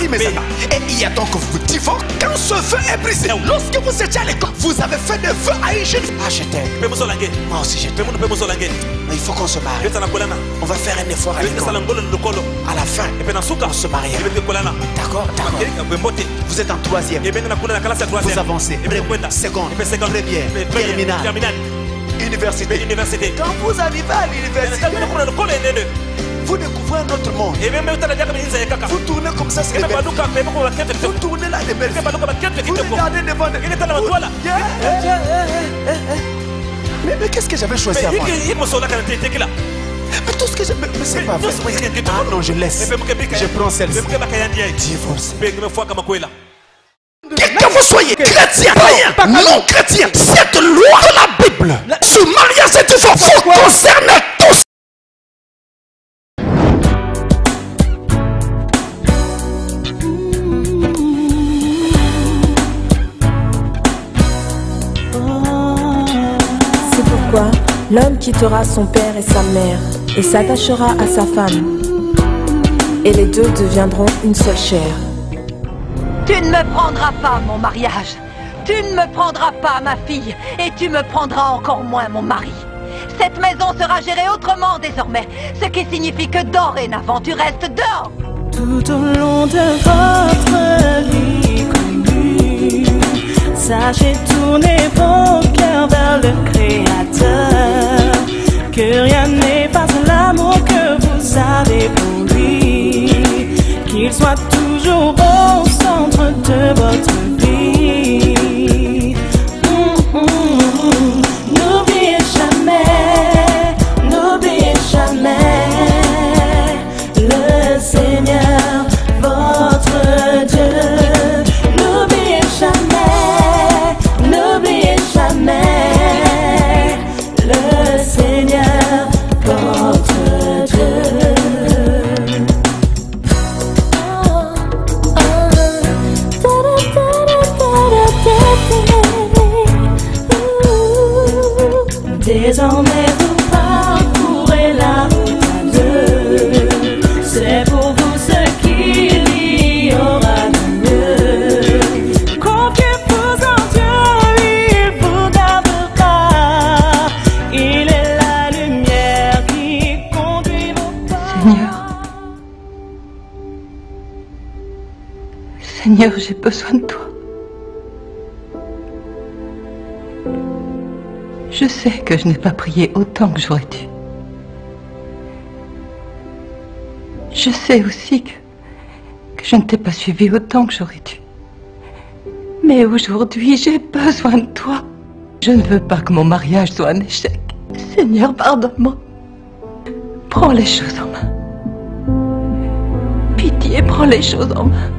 mes amis. Et il y a donc vous divorcez quand ce feu est brisé. Lorsque vous étiez à l'école, vous avez fait des vœux à une jeune fille. Ah, je t'aime. Moi aussi, je t'aime. Mais il faut qu'on se marie. On va faire un effort à l'école. À la fin, on se marie. D'accord, d'accord. Vous êtes en troisième. Vous avancez. Seconde, première, terminale. Université. Quand vous arrivez à l'université, vous découvrez un autre monde. Vous tournez comme ça, c'est vous tournez là, les belles filles. Vous regardez devant mais qu'est-ce que j'avais choisi avant? Mais tout ce que je... Mais c'est pas vrai. Ah non, je laisse. Je prends celle-ci. Divorce. Que vous soyez chrétien, païen, non chrétien, cette loi de la Bible, ce mariage et divorce vous concerne tous. C'est pourquoi l'homme quittera son père et sa mère et s'attachera à sa femme. Et les deux deviendront une seule chair. Tu ne me prendras pas mon mariage. Tu ne me prendras pas ma fille. Et tu me prendras encore moins mon mari. Cette maison sera gérée autrement désormais. Ce qui signifie que dorénavant tu restes dehors. Tout au long de votre vie commune, sachez tourner vos cœurs vers le Créateur. Que rien n'efface l'amour que vous avez pour lui. Qu'il soit toujours au centre de votre vie. N'oubliez jamais, n'oubliez jamais le Seigneur, votre Dieu. N'oubliez jamais, n'oubliez jamais le Seigneur, votre Dieu. Désormais vous parcourez la route à deux. C'est pour vous ce qu'il y aura de mieux. Confiez-vous en Dieu, il vous gardera. Il est la lumière qui conduit vos pas. Seigneur, j'ai besoin de toi. Je sais que je n'ai pas prié autant que j'aurais dû. Je sais aussi que je ne t'ai pas suivi autant que j'aurais dû. Mais aujourd'hui, j'ai besoin de toi. Je ne veux pas que mon mariage soit un échec. Seigneur, pardonne-moi. Prends les choses en main. Pitié, prends les choses en main.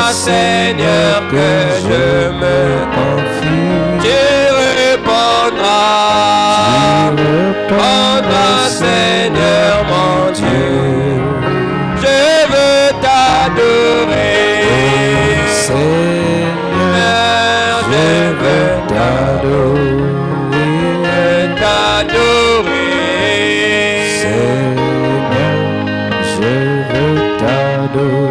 Seigneur, que je me confie, tu répondras, Seigneur mon Dieu, je veux t'adorer, Seigneur, je veux t'adorer, Seigneur, je veux t'adorer.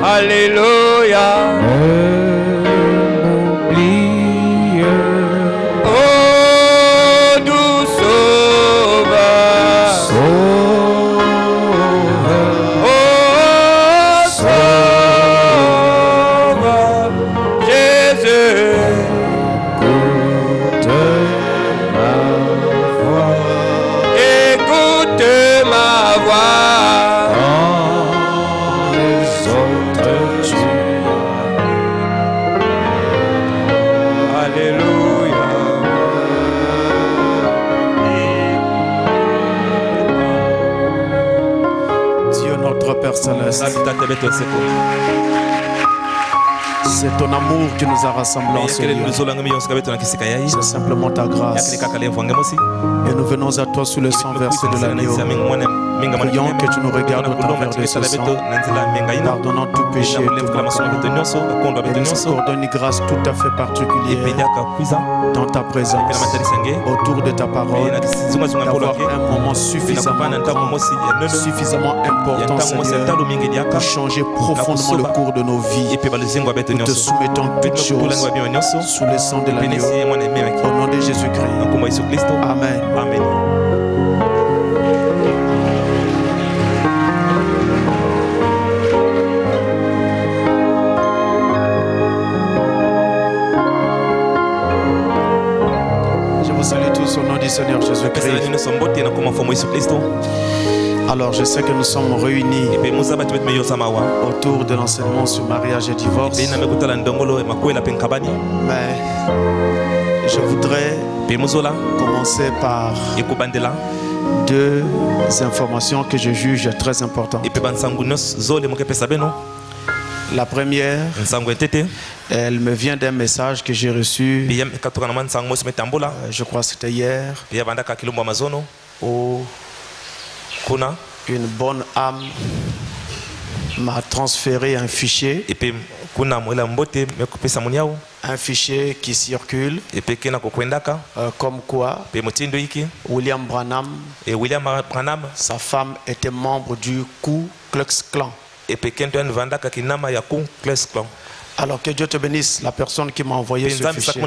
Alléluia. M'oublie. Oh, doux sauveur. Sauveur. Oh, sauveur. Jésus. Écoute ma voix. Quand les autres tuent. Alléluia. Dieu notre Père Céleste, c'est ton amour qui nous a rassemblés en ce lieu. C'est simplement ta grâce. Et nous venons à toi sous le sang versé de l'agneau. Prions que tu nous regardes au travers de ce sang, pardonnant tout péché et tout manquement. Et nous accordons une grâce tout à fait particulière dans ta présence, autour de ta parole, d'avoir un moment suffisamment grand, suffisamment important, Seigneur, pour changer profondément le cours de nos vies. Nous te soumettons toutes choses sous le sang de l'agneau. Au nom de Jésus-Christ. Amen. Amen. Je vous salue tous au nom du Seigneur Jésus-Christ. Alors je sais que nous sommes réunis autour de l'enseignement sur mariage et divorce. Mais je voudrais commencer par deux informations que je juge très importantes. La première, elle me vient d'un message que j'ai reçu, je crois que c'était hier, où une bonne âme m'a transféré un fichier qui circule, comme quoi William Branham, sa femme était membre du Ku Klux Klan. Alors que Dieu te bénisse, la personne qui m'a envoyé ce fichier,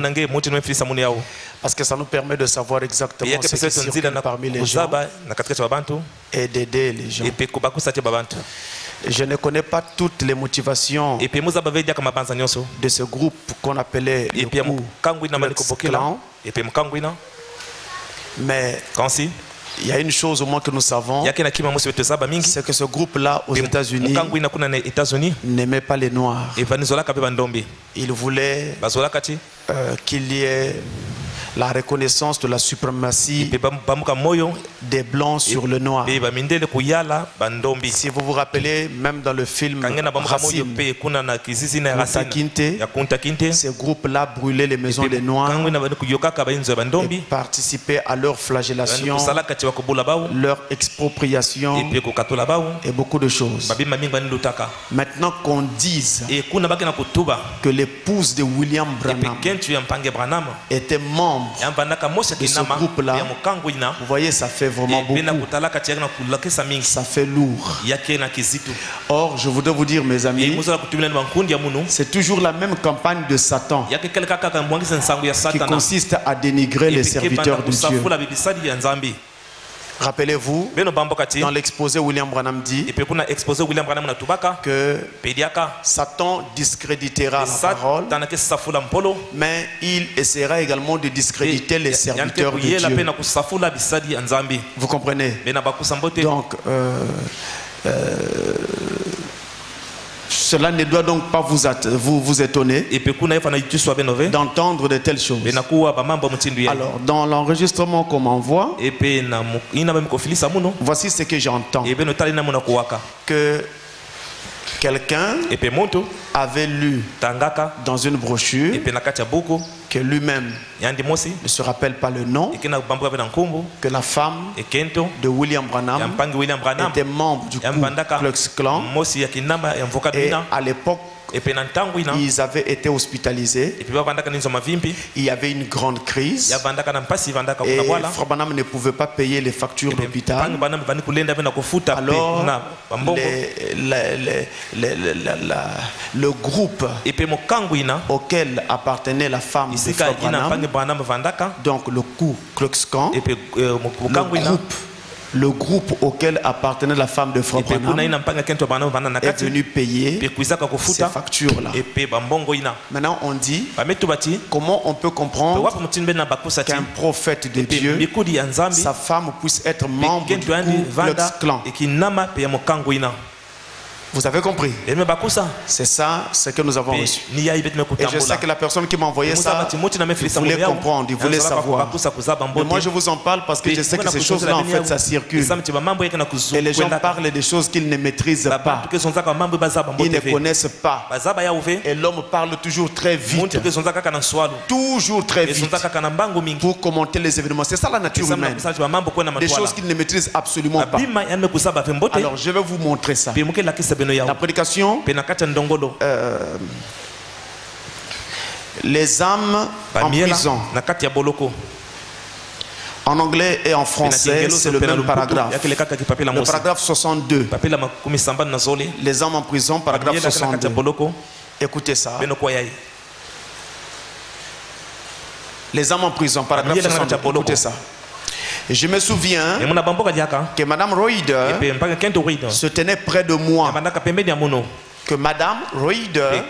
parce que ça nous permet de savoir exactement ce qui circule parmi les gens et d'aider les gens. Je ne connais pas toutes les motivations de ce groupe qu'on appelait le Ku Klux Klan, mais il y a une chose au moins que nous savons, c'est que ce groupe-là aux États-Unis n'aimait pas les Noirs. Il voulait qu'il y ait la reconnaissance de la suprématie des Blancs sur le Noir. Si vous vous rappelez, même dans le film Racine, ce groupe-là brûlait les maisons des Noirs et participait à leur flagellation, leur expropriation et beaucoup de choses. Maintenant qu'on dise que l'épouse de William Branham était membre de ce groupe-là, vous voyez, ça fait vraiment beaucoup. Ça fait lourd. Or, je voudrais vous dire, mes amis, c'est toujours la même campagne de Satan qui consiste à dénigrer les serviteurs de Dieu. Rappelez-vous, dans l'exposé, William Branham dit que Satan discréditera la parole, mais il essaiera également de discréditer les serviteurs de Dieu. Vous comprenez? Donc, cela ne doit donc pas vous étonner d'entendre de telles choses. Alors, dans l'enregistrement qu'on m'envoie, voici ce que j'entends. Que quelqu'un avait lu dans une brochure que lui-même ne se rappelle pas le nom, que la femme de William Branham était membre du Ku Klux Klan, et à l'époque ils avaient été hospitalisés. Il y avait une grande crise. Et Frère Branham ne pouvait pas payer les factures d'hôpital. Alors, le groupe auquel appartenait la femme de Frère Branham, donc le Ku Klux Klan, le groupe auquel appartenait la femme de Frère Branham est venu payer ces factures-là. Maintenant on dit comment on peut comprendre qu'un prophète de Dieu, sa femme puisse être membre du Ku Klux Klan. Vous avez compris? C'est ça ce que nous avons reçu. Et je sais que la personne qui m'a envoyé ça, il voulait comprendre, il voulait savoir. Mais moi je vous en parle parce que je sais que ces choses-là en fait ça circule. Et les gens parlent des choses qu'ils ne maîtrisent pas. Ils ne connaissent pas. Et l'homme parle toujours très vite. Toujours très vite. Pour commenter les événements. C'est ça la nature humaine. Des choses qu'ils ne maîtrisent absolument pas. Alors je vais vous montrer ça. La prédication, les âmes en prison. En anglais et en français, c'est le même paragraphe. Le paragraphe 62. Les âmes en prison, paragraphe 62. Écoutez ça. Les âmes en prison, paragraphe 62. Écoutez ça. Je me souviens que Madame Royder se tenait près de moi. Que Madame Royder,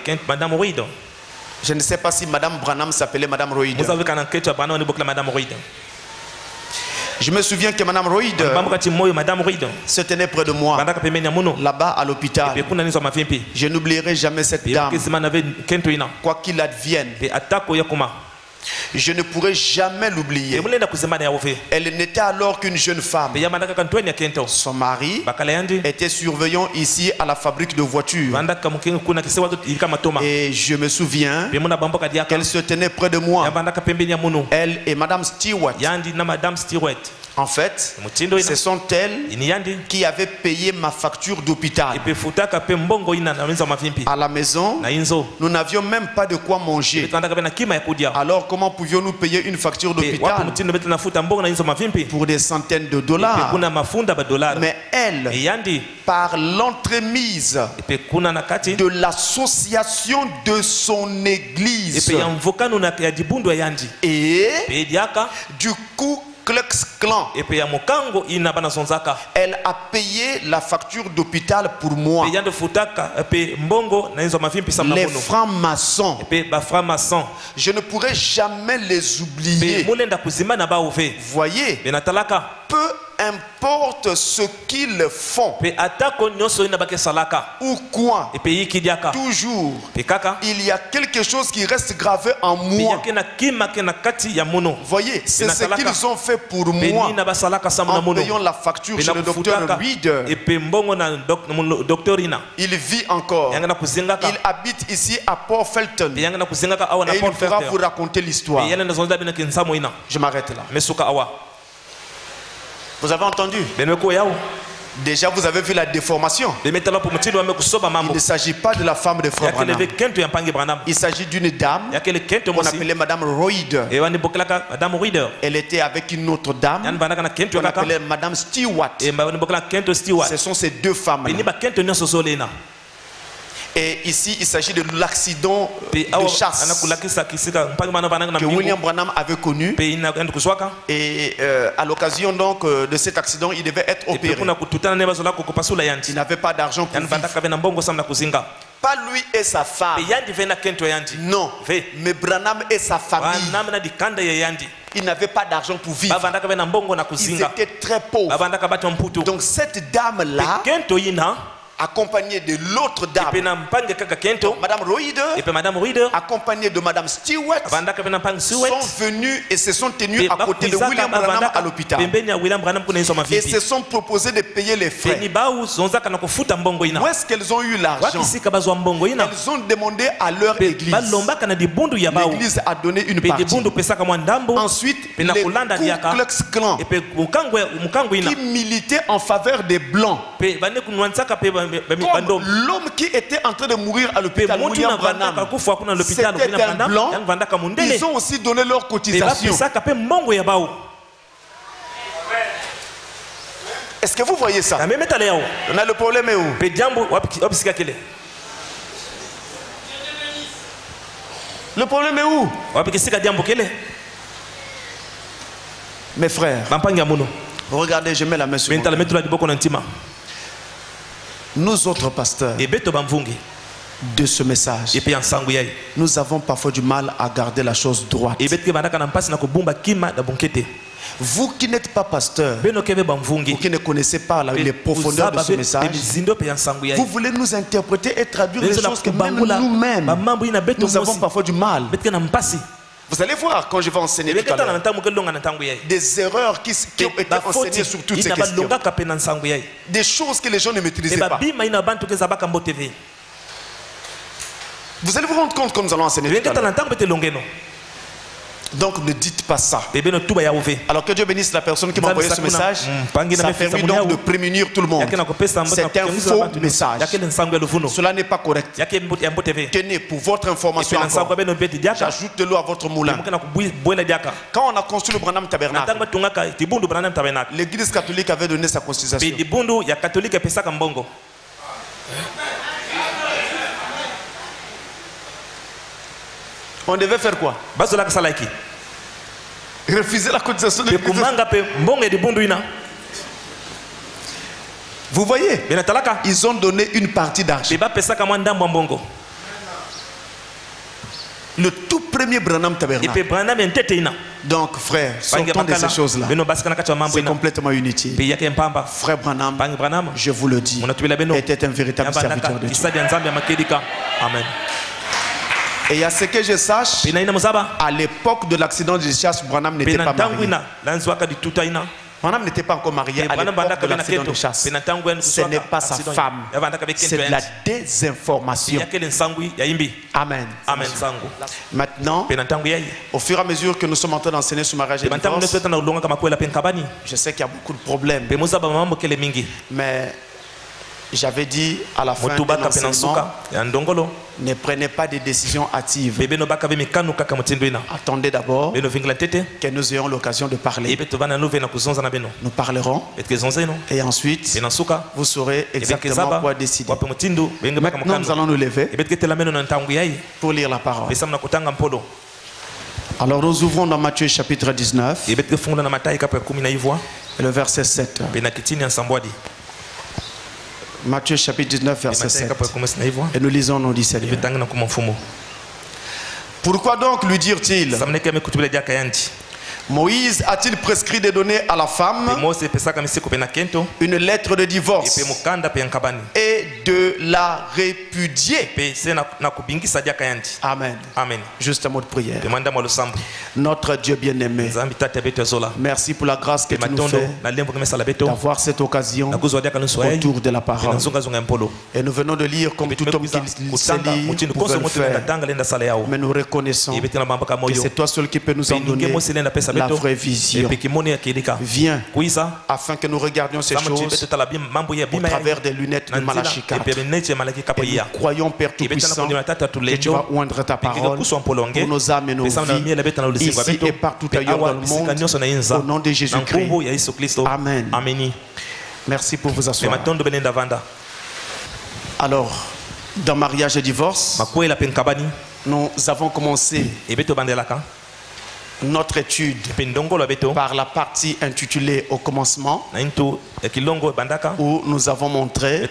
je ne sais pas si Madame Branham s'appelait Madame Royder. Je me souviens que Madame Royder se tenait près de moi, là-bas à l'hôpital. Je n'oublierai jamais cette dame, quoi qu'il advienne. Je ne pourrai jamais l'oublier. Elle n'était alors qu'une jeune femme. Son mari était surveillant ici à la fabrique de voitures. Et je me souviens qu'elle se tenait près de moi. Elle et Madame Stewart. En fait, ce sont elles qui avaient payé ma facture d'hôpital. À la maison, nous n'avions même pas de quoi manger. Alors comment pouvions-nous payer une facture d'hôpital pour des centaines de dollars? Mais elle, par l'entremise de l'association de son église et du coup Klux Klan, elle a payé la facture d'hôpital pour moi. Les francs-maçons, je ne pourrai jamais les oublier. Voyez, peu importe ce qu'ils font ou quoi, toujours il y a quelque chose qui reste gravé en moi. Voyez, c'est ce qu'ils ont fait pour moi en payant la facture chez le docteur Reader. Il vit encore. Il habite ici à Port Felton. Et il pourra vous raconter l'histoire. Je m'arrête là. Vous avez entendu? Déjà vous avez vu la déformation. Il ne s'agit pas de la femme de Frère Branham. Il s'agit d'une dame qu'on appelait Madame Royder. Elle était avec une autre dame qu'on appelait Madame Stewart. Ce sont ces deux femmes là. Et ici, il s'agit de l'accident de chasse que William Branham avait connu. Et à l'occasion donc de cet accident, il devait être opéré. Il n'avait pas d'argent pour vivre. Pas lui et sa femme. Non, mais Branham et sa famille. Ils n'avaient pas d'argent pour vivre. Ils étaient très pauvres. Donc cette dame-là, accompagnée de l'autre dame, Madame Royder, accompagnée de Madame Stewart, sont venus et se sont tenus à côté de William Branham à l'hôpital et se sont proposés de payer les frais. Où est-ce qu'elles ont eu l'argent? Elles ont demandé à leur église. L'église a donné une partie. Ensuite, les Ku Klux Klan qui militaient en faveur des blancs comme l'homme qui était en train de mourir à l'hôpital, William Branham, c'était un blanc, ils ont aussi donné leur cotisation. Est-ce que vous voyez ça? On a le problème est où? Le problème est où? Mes frères, regardez, je mets la main sur moi. Nous autres pasteurs de ce message, nous avons parfois du mal à garder la chose droite. Vous qui n'êtes pas pasteur, vous qui ne connaissez pas les profondeurs de ce message, vous voulez nous interpréter et traduire les choses que même nous-mêmes, nous avons parfois du mal. Vous allez voir quand je vais enseigner tout à l'heure, des erreurs qui ont été enseignées sur toutes ces questions. Des choses que les gens ne maîtrisaient pas. Vous allez vous rendre compte quand nous allons enseigner tout à l'heure. Donc ne dites pas ça. Alors que Dieu bénisse la personne qui m'a envoyé ce message. Ça a permis donc de prémunir tout le monde. C'est un faux message. Cela n'est pas correct. Tenez, pour votre information encore, j'ajoute de l'eau à votre moulin. Quand on a construit le Branham Tabernacle, l'église catholique avait donné sa constitution. On devait faire quoi? Refuser la cotisation de l'église. Vous voyez, ils ont donné une partie d'argent. Le tout premier Branham Tabernacle. Donc frère, sortons de ces choses-là. C'est complètement inutile. Frère Branham, je vous le dis, était un véritable serviteur de Dieu. Amen. Et à ce que je sache, à l'époque de l'accident de chasse, Branham n'était pas marié. Branham n'était pas encore marié à l'époque de l'accident de chasse. Ce n'est pas sa femme. C'est de la désinformation. Amen. Maintenant, au fur et à mesure que nous sommes en train d'enseigner sur mariage et divorce, je sais qu'il y a beaucoup de problèmes. Mais j'avais dit à la fin de l'enseignement, ne prenez pas des décisions hâtives. Attendez d'abord que nous ayons l'occasion de parler. Nous parlerons et ensuite vous saurez exactement quoi décider. Maintenant nous allons nous lever pour lire la parole. Alors nous ouvrons dans Matthieu chapitre 19 et le verset 7. Matthieu chapitre 19 verset 7. Et nous lisons au nom du Seigneur. Pourquoi donc lui dirent-ils? Moïse a-t-il prescrit de donner à la femme une lettre de divorce et de la répudier? Amen. Juste un mot de prière. Notre Dieu bien-aimé, merci pour la grâce que tu nous fais d'avoir cette occasion autour de la parole. Et nous venons de lire comme tout homme qui sait lire pouvait le faire. Mais nous reconnaissons que c'est toi seul qui peux nous en donner la vraie vision. Viens afin que nous regardions ces choses au travers des lunettes de Malachie 4. Et nous croyons, Père Tout-Puissant, que tu vas oindre ta parole pour nos âmes et nos vies, ici et partout ailleurs dans le monde, au nom de Jésus-Christ. Amen. Merci pour vous asseoir. Alors, dans mariage et divorce, nous avons commencé notre étude par la partie intitulée au commencement, où nous avons montré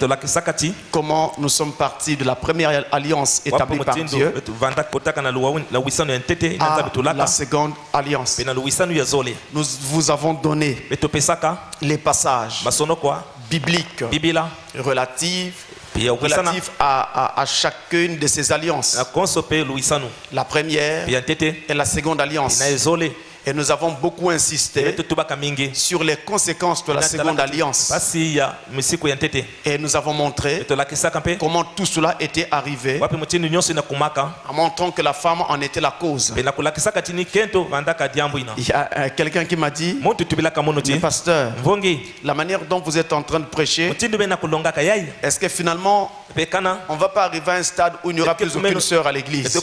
comment nous sommes partis de la première alliance établie par Dieu à la seconde alliance. Nous vous avons donné les passages bibliques relatifs à chacune de ces alliances. La première et la seconde alliance. Et nous avons beaucoup insisté sur les conséquences de la seconde alliance. Et nous avons montré comment tout cela était arrivé, en montrant que la femme en était la cause. Il y a quelqu'un qui m'a dit, mais pasteur, la manière dont vous êtes en train de prêcher, est-ce que finalement on ne va pas arriver à un stade où il n'y aura plus aucune sœur à l'église?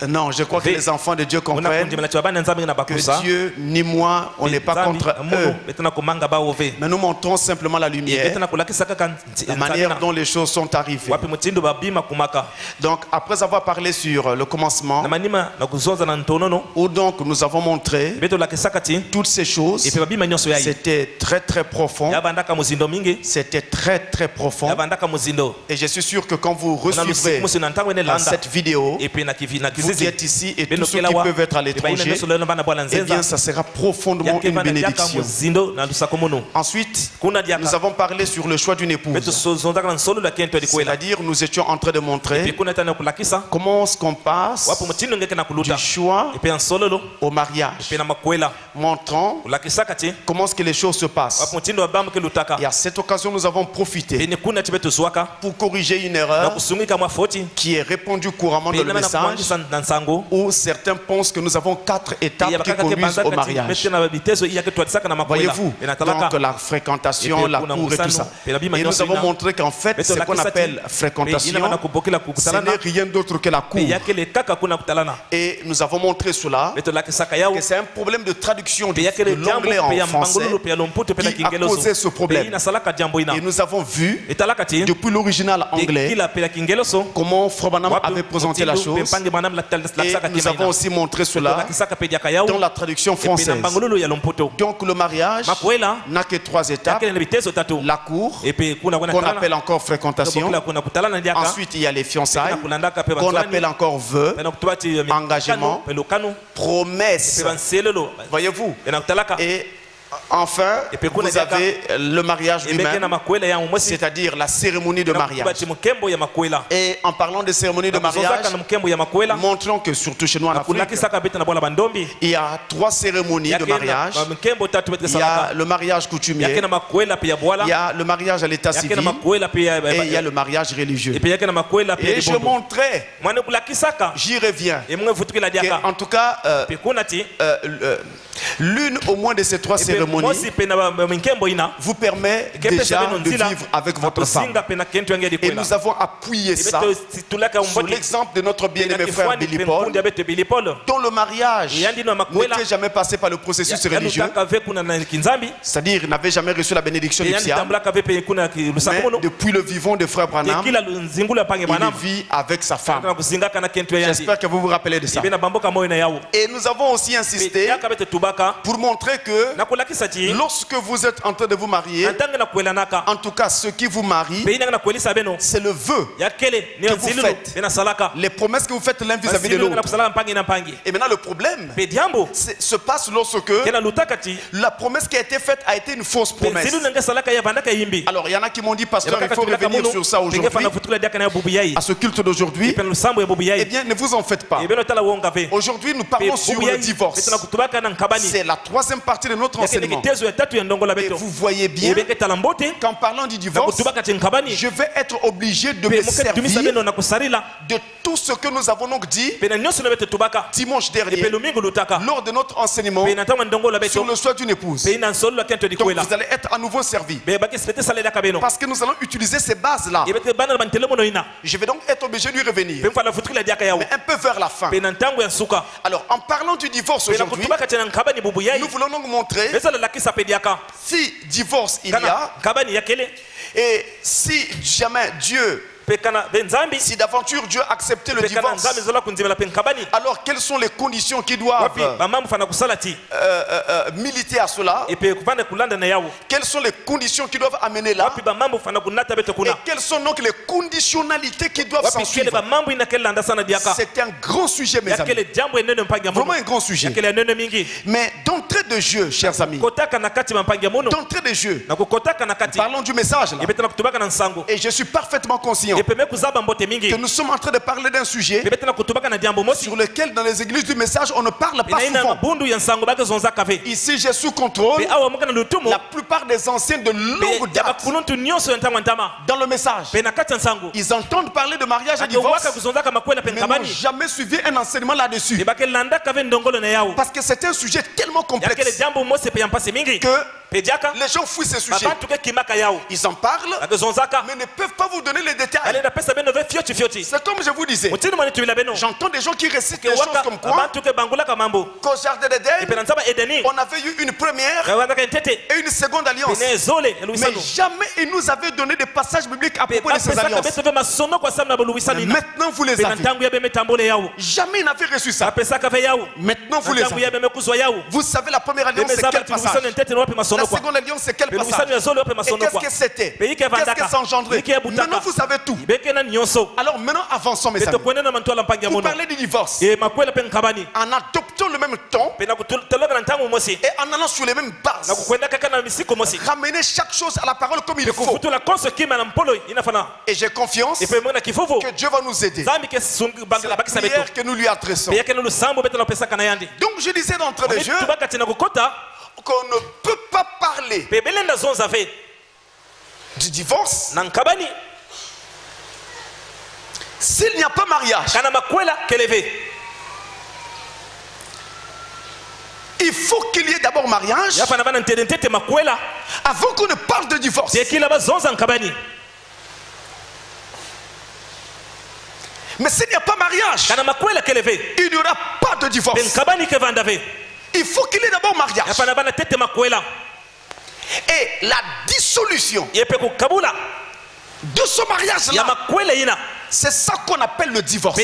Non, je crois que les enfants de Dieu comprennent que Dieu ni moi, on n'est pas contre eux. Mais nous montrons simplement la lumière, la manière dont les choses sont arrivées. Donc, après avoir parlé sur le commencement, où donc nous avons montré toutes ces choses, c'était très très profond. C'était très très profond. Et je suis sûr que quand vous recevrez cette vidéo, vous êtes ici et tous ceux qui peuvent être à l'étranger, eh bien ça sera profondément une bénédiction. Ensuite, nous avons parlé sur le choix d'une épouse. C'est-à-dire nous étions en train de montrer comment est-ce qu'on passe du choix au mariage, montrant comment est-ce que les choses se passent. Et à cette occasion, nous avons profité pour corriger une erreur qui est répandue couramment dans le message, où certains pensent que nous avons 4 étapes qui conduisent au mariage. Voyez-vous, donc la fréquentation, la cour et tout ça. Et nous avons montré qu'en fait, ce qu'on appelle fréquentation, ce n'est rien d'autre que la cour. Et nous avons montré cela, que c'est un problème de traduction de l'anglais en français qui a causé ce problème. Et nous avons vu, depuis l'original anglais, comment Frère Branham avait présenté la chose. Et nous avons aussi montré cela dans la traduction française. Donc le mariage n'a que 3 étapes. La cour, qu'on appelle encore fréquentation. Ensuite, il y a les fiançailles, qu'on appelle encore vœux, engagement, promesse. Voyez-vous. Et enfin, vous avez le mariage lui-même, c'est-à-dire la cérémonie de mariage. Et en parlant de cérémonie de mariage, montrons que surtout chez nous en Afrique, il y a 3 cérémonies de mariage. Il y a le mariage coutumier, il y a le mariage à l'état civil et il y a le mariage religieux. Et je montrais, j'y reviens, en tout cas, l'une au moins de ces 3 cérémonies vous permet déjà de vivre avec votre femme. Et nous avons appuyé ça sur l'exemple de notre bien-aimé frère Billy Paul, dont le mariage n'était jamais passé par le processus religieux, c'est-à-dire il n'avait jamais reçu la bénédiction nuptiale, mais depuis le vivant de frère Branham, il vit avec sa femme. J'espère que vous vous rappelez de ça. Et nous avons aussi insisté pour montrer que lorsque vous êtes en train de vous marier, en tout cas ceux qui vous marient, c'est le vœu que vous faites, les promesses que vous faites l'un vis-à-vis de l'autre. Et maintenant le problème se passe lorsque la promesse qui a été faite a été une fausse promesse. Alors il y en a qui m'ont dit, pasteur, il faut revenir sur ça aujourd'hui, à ce culte d'aujourd'hui. Eh bien ne vous en faites pas. Aujourd'hui nous parlons sur le divorce. C'est la 3e partie de notre enseignement. Et vous voyez bien qu'en parlant du divorce, je vais être obligé de me servir de tout ce que nous avons donc dit dimanche dernier lors de notre enseignement sur le choix d'une épouse. Donc vous allez être à nouveau servi parce que nous allons utiliser ces bases-là. Je vais donc être obligé de lui revenir, mais un peu vers la fin. Alors en parlant du divorce aujourd'hui, nous voulons donc montrer si divorce il y a, et si jamais Dieu, si d'aventure Dieu acceptait le divorce, alors quelles sont les conditions qui doivent militer à cela? Quelles sont les conditions qui doivent amener là? Et quelles sont donc les conditionnalités qui doivent s'en suivre? C'est un grand sujet, mes amis. Vraiment un grand sujet. Mais d'entrée de jeu, chers amis, d'entrée de jeu, parlons du message là. Et je suis parfaitement conscient conscient que nous sommes en train de parler d'un sujet sur lequel dans les églises du message on ne parle pas souvent. Ici j'ai sous contrôle la plupart des anciens de longue date dans le message. Ils entendent parler de mariage et divorce mais n'ont jamais suivi un enseignement là-dessus. Parce que c'est un sujet tellement complexe que les gens fouillent ces sujets. Ils en parlent mais ne peuvent pas vous donner les détails. C'est comme je vous disais, j'entends des gens qui récitent des choses comme quoi qu'au jardin d'Éden on avait eu une première et une seconde alliance, mais jamais ils nous avaient donné des passages bibliques à propos de ces alliances. Maintenant vous les avez. Jamais ils n'avaient reçu ça. Maintenant vous les avez. Vous savez la première alliance c'est quel passage? La seconde alliance c'est quel passage? Et qu'est-ce que c'était? Qu'est-ce que ça engendrait? Maintenant vous savez tout. Alors maintenant avançons mes amis. Vous parlez du divorce en adoptant le même ton et en allant sur les mêmes bases. Ramener chaque chose à la parole comme il faut. Et j'ai confiance que Dieu va nous aider. C'est la prière que nous lui adressons. Donc je disais d'entrée de jeu qu'on ne peut pas parler du divorce s'il n'y a pas mariage. Il faut qu'il y ait d'abord mariage avant qu'on ne parle de divorce. Mais s'il n'y a pas mariage, il n'y aura pas de divorce. Il faut qu'il y ait d'abord mariage. Et la dissolution de ce mariage-là, c'est ça qu'on appelle le divorce.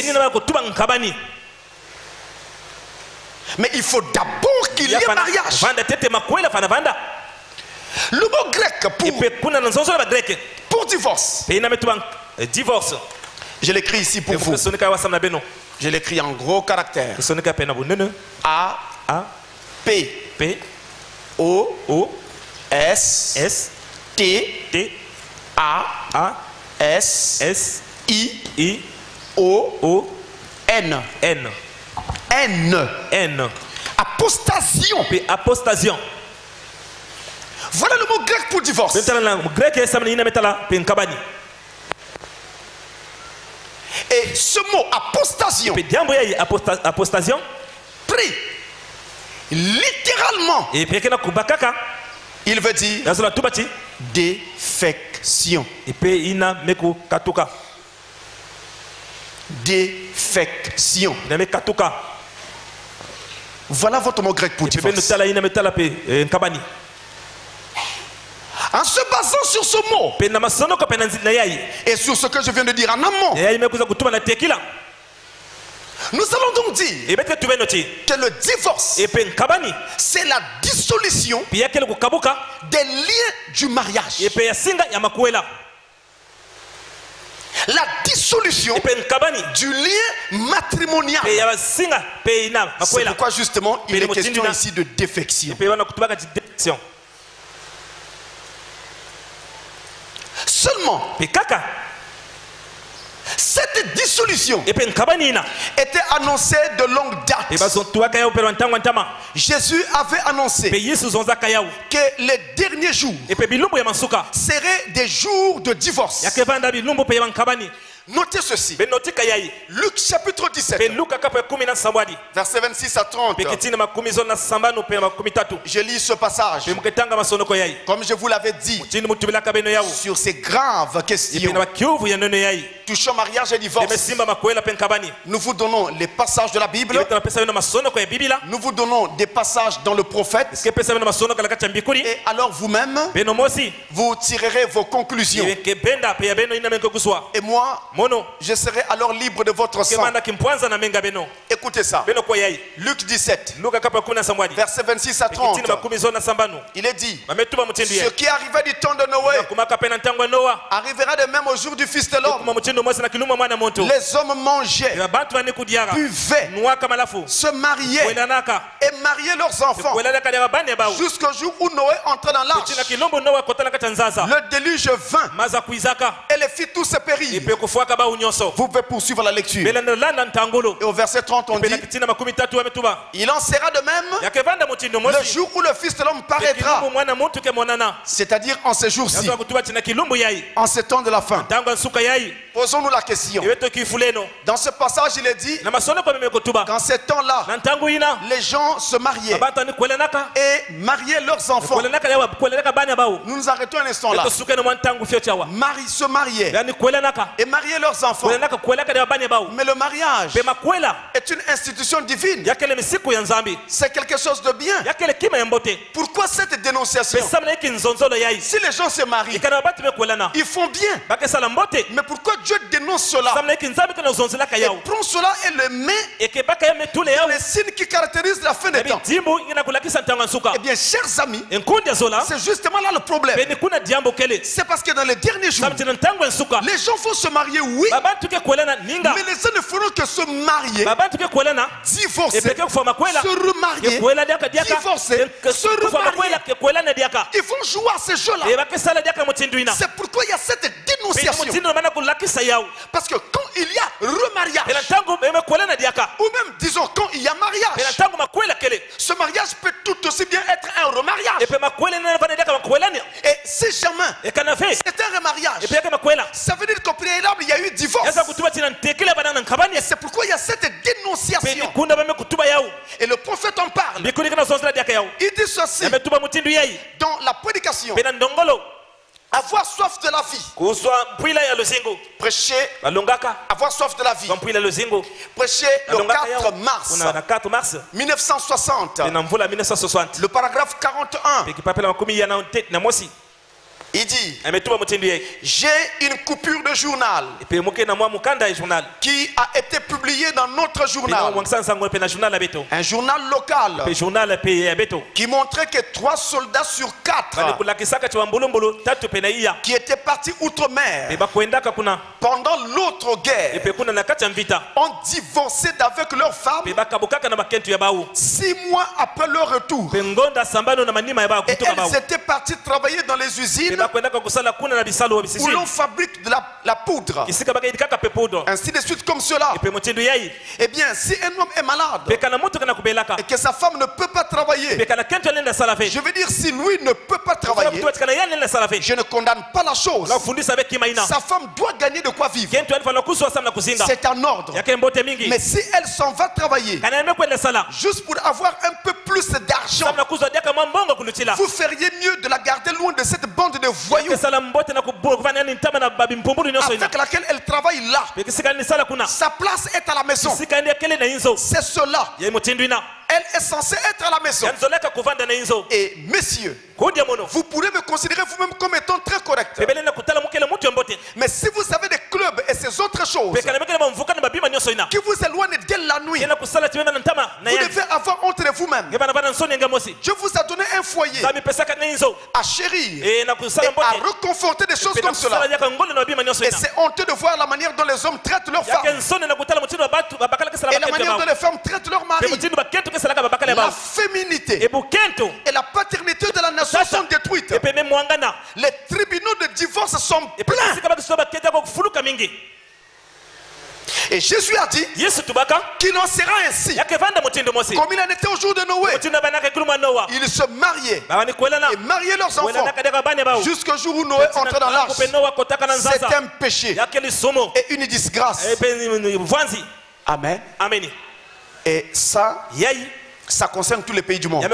Mais il faut d'abord qu'il y ait mariage. Le mot grec pour divorce, je l'écris ici pour vous. Je l'écris en gros caractères. A, P, O, S, T, A, S, I, O, N. Apostasion. Voilà le mot grec pour divorce. Et ce mot apostasion, pris littéralement, il veut dire défection. Défection. Voilà votre mot grec pour divorce. En se basant sur ce mot et sur ce que je viens de dire en amont, nous allons donc dire que le divorce, c'est la dissolution des liens du mariage. La dissolution du lien matrimonial. C'est pourquoi justement il est question ici de défection. Seulement, cette dissolution était annoncée de longue date. Jésus avait annoncé que les derniers jours seraient des jours de divorce. Notez ceci. Luc chapitre 17. Versets 26 à 30. Je lis ce passage. Comme je vous l'avais dit, sur ces graves questions touchant mariage et divorce, nous vous donnons les passages de la Bible. Nous vous donnons des passages dans le prophète. Et alors vous-même, vous tirerez vos conclusions. Et moi, je serai alors libre de votre sang. Écoutez ça. Luc 17, verset 26 à 30. Il est dit: ce qui arriva du temps de Noé arrivera de même au jour du Fils de l'homme. Les hommes mangeaient, buvaient, se mariaient et mariaient leurs enfants jusqu'au jour où Noé entrait dans l'arche. Le déluge vint et les filles tous se périrent. Vous pouvez poursuivre la lecture. Et au verset 30 on dit: il en sera de même le jour où le Fils de l'homme paraîtra, c'est-à-dire en ces jours-ci, en ces temps de la fin. Posons-nous la question. Dans ce passage il est dit qu'en ces temps-là les gens se mariaient et mariaient leurs enfants. Nous nous arrêtons un instant là. Se mariaient et mariaient leurs enfants. Mais le mariage est une institution divine. C'est quelque chose de bien. Pourquoi cette dénonciation? Si les gens se marient, ils font bien. Mais pourquoi Dieu dénonce cela et prend cela et le met dans les signes qui caractérisent la fin des temps? Eh bien, chers amis, c'est justement là le problème. C'est parce que dans les derniers jours, les gens vont se marier, oui, mais les gens ne feront que se marier, divorcer, se remarier, divorcer, se remarier. Ils vont jouer à ces jeux-là. C'est pourquoi il y a cette dénonciation. Parce que quand il y a remariage, ou même disons quand il y a mariage, ce mariage peut tout aussi bien être un remariage. Et si jamais c'est un remariage, ça veut dire qu'au préalable il y a eu divorce. Et c'est pourquoi il y a cette dénonciation. Et le prophète en parle. Il dit ceci dans la prédication: avoir soif de la vie. Prêcher, avoir soif de la vie. Prêcher le 4 mars 1960. Le paragraphe 41. Il dit: j'ai une coupure de journal qui a été publiée dans notre journal, un journal local, qui montrait que 3 soldats sur 4 qui étaient partis outre-mer pendant l'autre guerre ont divorcé d'avec leurs femmes 6 mois après leur retour. Et elles étaient parties travailler dans les usines où l'on fabrique de la poudre, ainsi de suite comme cela. Eh bien, si un homme est malade et que sa femme ne peut pas travailler, je veux dire, si lui ne peut pas travailler, je ne condamne pas la chose. Sa femme doit gagner de quoi vivre, c'est un ordre. Mais si elle s'en va travailler juste pour avoir un peu plus d'argent, vous feriez mieux de la garder loin de cette bande de voyous avec laquelle elle travaille là. Sa place est à la maison. C'est cela. Elle est censée être à la maison. Et messieurs, vous pourrez me considérer vous-même comme étant très correct. Mais si vous avez des clubs et ces autres choses qui vous éloignent dès la nuit, vous devez avoir honte de vous-même. Je vous ai donné un foyer à chérir et à reconforter des choses comme cela. Et c'est honteux de voir la manière dont les hommes traitent leurs femmes et la manière dont les femmes traitent leurs maris. La féminité et la paternité de la nation sont détruites. Les tribunaux de divorce sont pleins. Et Jésus a dit qu'il en sera ainsi comme il en était au jour de Noé. Ils se mariaient et mariaient leurs enfants jusqu'au jour où Noé entrait dans l'arche. C'est un péché et une disgrâce. Amen. Et ça concerne tous les pays du monde,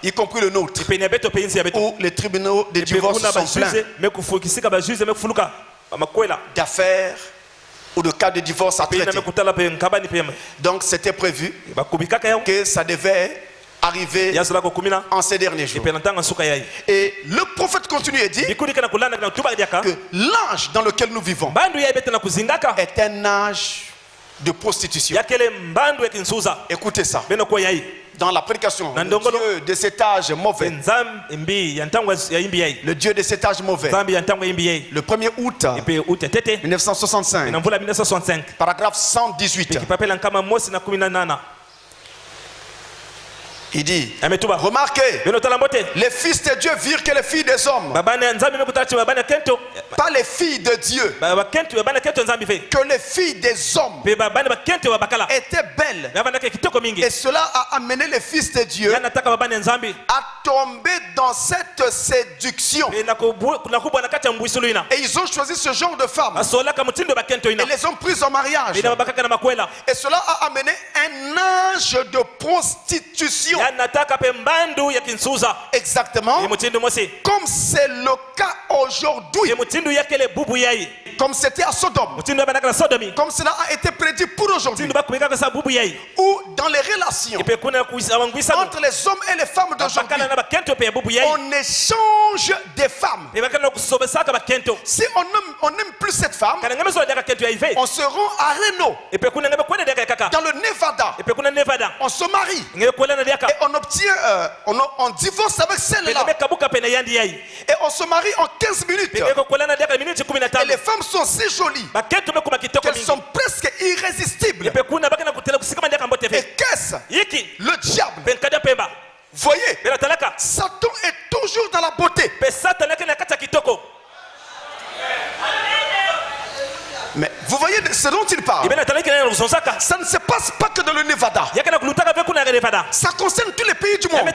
y compris le nôtre, où les tribunaux de divorce sont pleins d'affaires ou de cas de divorce à traiter. Donc c'était prévu que ça devait arriver en ces derniers jours. Et le prophète continue et dit que l'âge dans lequel nous vivons est un âge de prostitution. Écoutez ça. dans la prédication, le Dieu de cet âge mauvais. Le Dieu de cet âge mauvais. Le 1er août 1965. Paragraphe 118. Il dit, remarquez, les fils de Dieu virent que les filles des hommes, pas les filles de Dieu, que les filles des hommes étaient belles. Et cela a amené les fils de Dieu à tomber dans cette séduction. Et ils ont choisi ce genre de femmes et les ont prises en mariage. Et cela a amené un âge de prostitution. Exactement. Comme c'est le cas aujourd'hui. Comme c'était à Sodome. Comme cela a été prédit pour aujourd'hui. Ou dans les relations entre les hommes et les femmes d'aujourd'hui, on échange des femmes. Si on n'aime plus cette femme, on se rend à Reno, dans le Nevada. On se marie et on obtient, on divorce avec celle-là. Et on se marie en 15 minutes. Et les femmes sont si jolies qu'elles sont presque irrésistibles. Et qu'est-ce? Le diable. Voyez, Satan est toujours dans la beauté. Mais vous voyez ce dont il parle. Ça ne se passe pas que dans le Nevada. Ça concerne tous les pays du monde.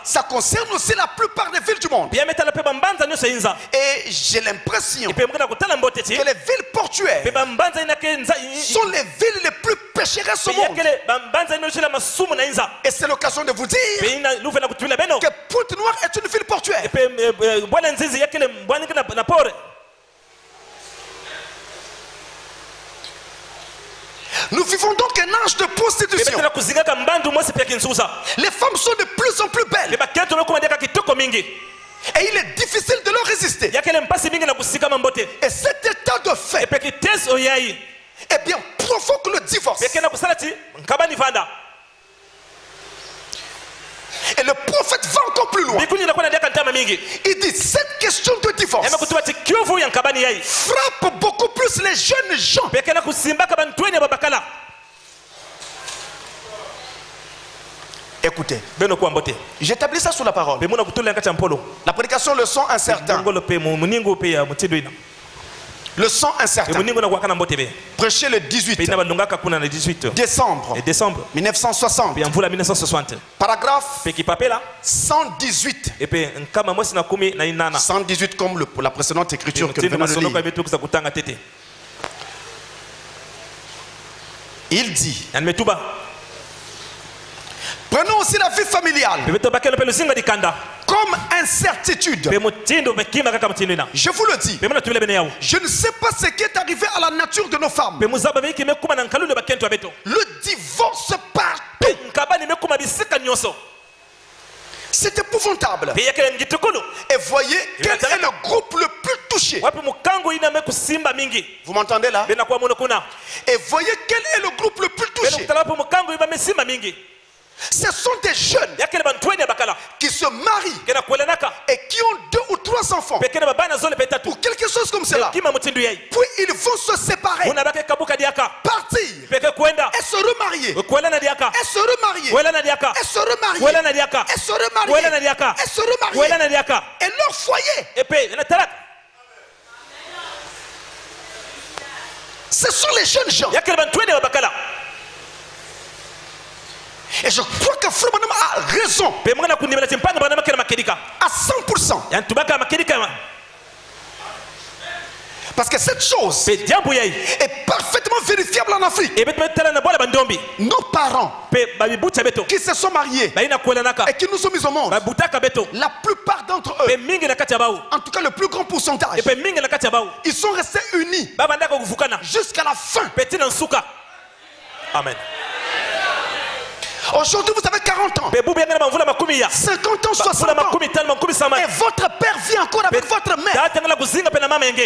Ça concerne aussi la plupart des villes du monde. Et j'ai l'impression que les villes portuaires sont les villes les plus pécheresses au monde. Et c'est l'occasion de vous dire que Pointe-Noire est une ville portuaire. Nous vivons donc un âge de prostitution. Les femmes sont de plus en plus belles. Et il est difficile de leur résister. Et cet état de fait provoque le divorce. Et le prophète va encore plus loin. Il dit, cette question de divorce frappe beaucoup plus les jeunes gens. Écoutez, j'établis ça sur la parole. La prédication, le son incertain. Le sang incertain. Prêché le 18 décembre 1960. Paragraphe 118. 118 comme la précédente écriture que nous venons de lire. Il dit, prenons aussi la vie familiale comme incertitude. Je vous le dis, je ne sais pas ce qui est arrivé à la nature de nos femmes. Le divorce partout. C'est épouvantable. Et voyez quel est le groupe le plus touché. Vous m'entendez là? Et voyez quel est le groupe le plus touché. Ce sont des jeunes qui se marient et qui ont 2 ou 3 enfants ou quelque chose comme cela. Puis ils vont se séparer, partir et se remarier, et se remarier, et se remarier, et se remarier, et se remarier. Et leur foyer, ce sont les jeunes gens. Et je crois que Frère Branham a raison à 100%. Parce que cette chose est parfaitement vérifiable en Afrique. Nos parents qui se sont mariés et qui nous sont mis au monde, la plupart d'entre eux, en tout cas le plus grand pourcentage, ils sont restés unis jusqu'à la fin. Amen. Aujourd'hui, vous avez 40 ans, 50 ans, 60 ans, et votre père vit encore avec votre mère.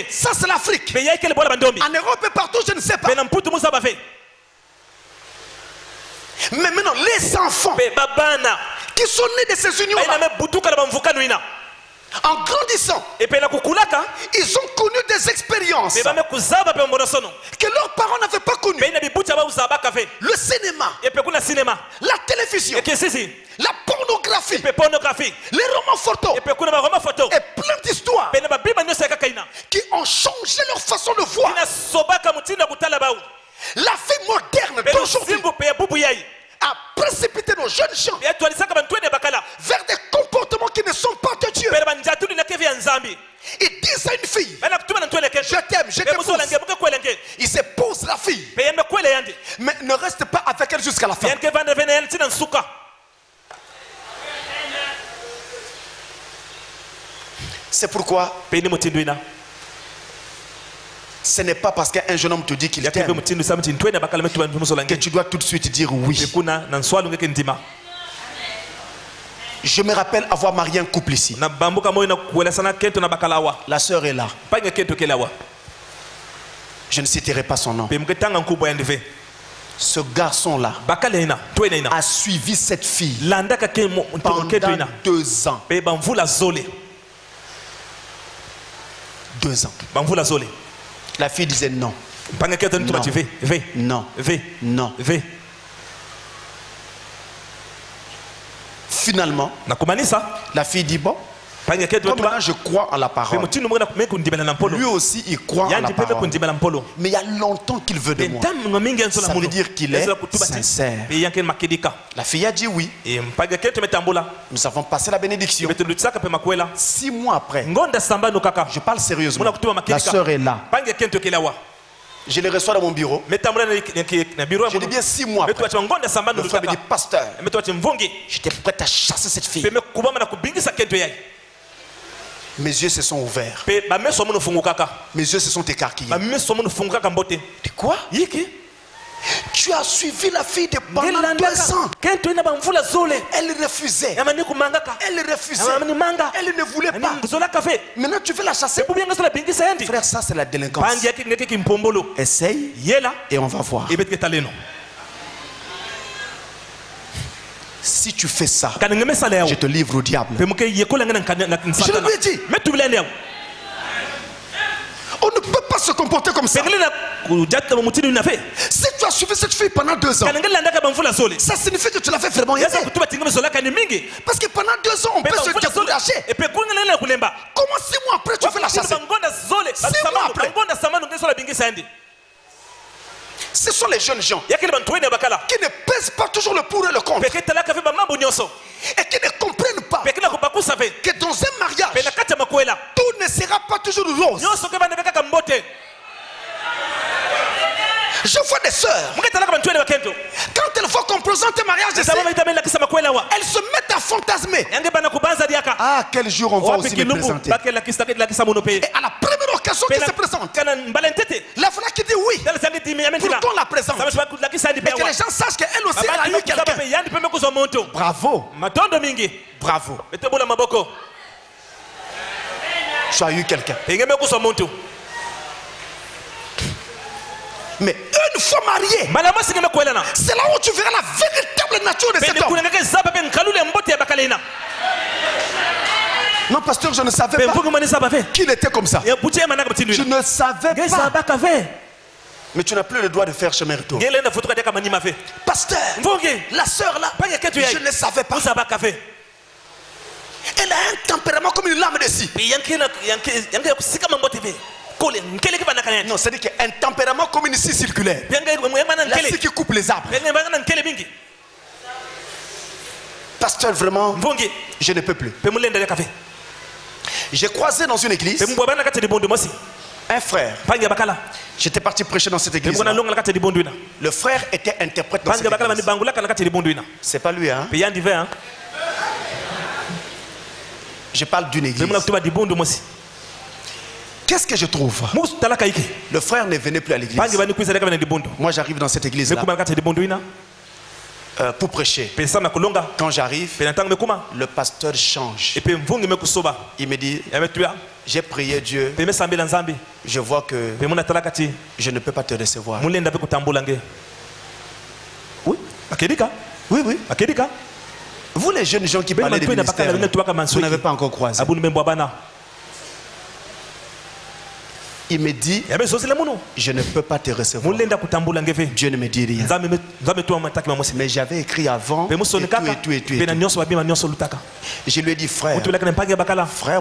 Ça, c'est l'Afrique. En Europe et partout, je ne sais pas. Mais maintenant, les enfants qui sont nés de ces unions-là, en grandissant, ils ont connu des expériences que leurs parents n'avaient pas connues. Le cinéma, la télévision, la pornographie, les romans photos et plein d'histoires qui ont changé leur façon de voir. La vie moderne d'aujourd'hui a précipité nos jeunes gens vers des comportements qui ne sont pas de Dieu. Ils disent à une fille, je t'aime, je t'épouse. Ils s'épousent la fille, mais ne reste pas avec elle jusqu'à la fin. C'est pourquoi ce n'est pas parce qu'un jeune homme te dit qu'il t'aime que tu dois tout de suite dire oui. Je me rappelle avoir marié un couple ici. La sœur est là. Je ne citerai pas son nom. Ce garçon-là a suivi cette fille pendant 2 ans. 2 ans. La fille disait non. Non. Non. Finalement, la fille dit bon, comme maintenant je crois en la parole. Lui aussi il croit en la parole. Mais il y a longtemps qu'il veut de moi. Ça veut dire qu'il est sincère. La fille a dit oui. Nous avons passé la bénédiction. 6 mois après, je parle sérieusement, la sœur est là. Je les reçois dans mon bureau. Je dis bien 6 mois après. Le frère me dit, pasteur, j'étais prêt à chasser cette fille. Mes yeux se sont ouverts. Mes yeux se sont écarquillés. De quoi? Tu as suivi la fille pendant 2 ans. Elle refusait. Elle refusait. Elle ne voulait pas. Maintenant tu veux la chasser. Frère, ça c'est la délinquance. Essaye et on va voir. Si tu fais ça, je te livre au diable. Je lui ai dit. On ne peut pas se comporter comme ça. Si tu as suivi cette fille pendant 2 ans, ça signifie que tu l'as fait vraiment aider. Parce que pendant 2 ans, on peut se décourager. Comment 6 mois après tu veux la chasser? 6 mois après. Ce sont les jeunes gens qui ne pèsent pas toujours le pour et le contre. Et qui ne comprennent pas que dans un mariage, tout ne sera pas toujours rose. Je vois des sœurs, quand elles voient qu'on présente un mariage ici, elles se mettent à fantasmer. Ah, quel jour on va aussi me présenter. Et à la première occasion qui se présente, la femme qui dit oui, pour qu'on la présente, mais que les gens sachent qu'elle aussi elle a eu quelqu'un. Bravo. Bravo. Tu as eu quelqu'un. Mais une fois marié, c'est là où tu verras la véritable nature de cet homme. Non, pasteur, je ne savais pas qu'il était comme ça. Je ne savais pas. Mais tu n'as plus le droit de faire chemin retour. Pasteur, la sœur là, je ne savais pas. Elle a un tempérament comme une lame de scie. Non, c'est-à-dire qu'un tempérament comme une scie circulaire. La scie qui coupe les arbres. Pasteur, vraiment, je ne peux plus. J'ai croisé dans une église un frère. J'étais parti prêcher dans cette église. Le frère était interprète dans cette église. C'est pas lui, hein? Je parle d'une église. Qu'est-ce que je trouve? Le frère ne venait plus à l'église. Moi j'arrive dans cette église là pour prêcher. Quand j'arrive, le pasteur change. Il me dit, j'ai prié Dieu, je vois que je ne peux pas te recevoir. Oui. Oui, oui. Vous les jeunes gens qui parlez des ministères, vous n'avez pas encore croisé. Il me dit, je ne peux pas te recevoir. Dieu ne me dit rien. Mais j'avais écrit avant et tout. Je lui ai dit, frère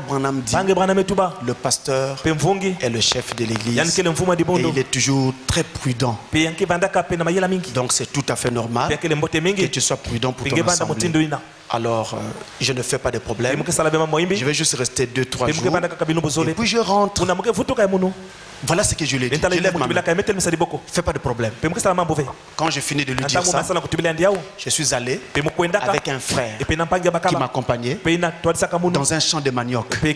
Branham dit, le pasteur est le chef de l'église et il est toujours très prudent. Donc c'est tout à fait normal que tu sois prudent pour ton assemblée. Alors, je ne fais pas de problème. Je vais juste rester 2-3 jours. Et puis je rentre. Voilà ce que je lui ai dit. Je lève ma main. Fais pas de problème. Quand j'ai fini de lui dire ça, je suis allé avec un frère qui m'accompagnait dans un champ de manioc. Nous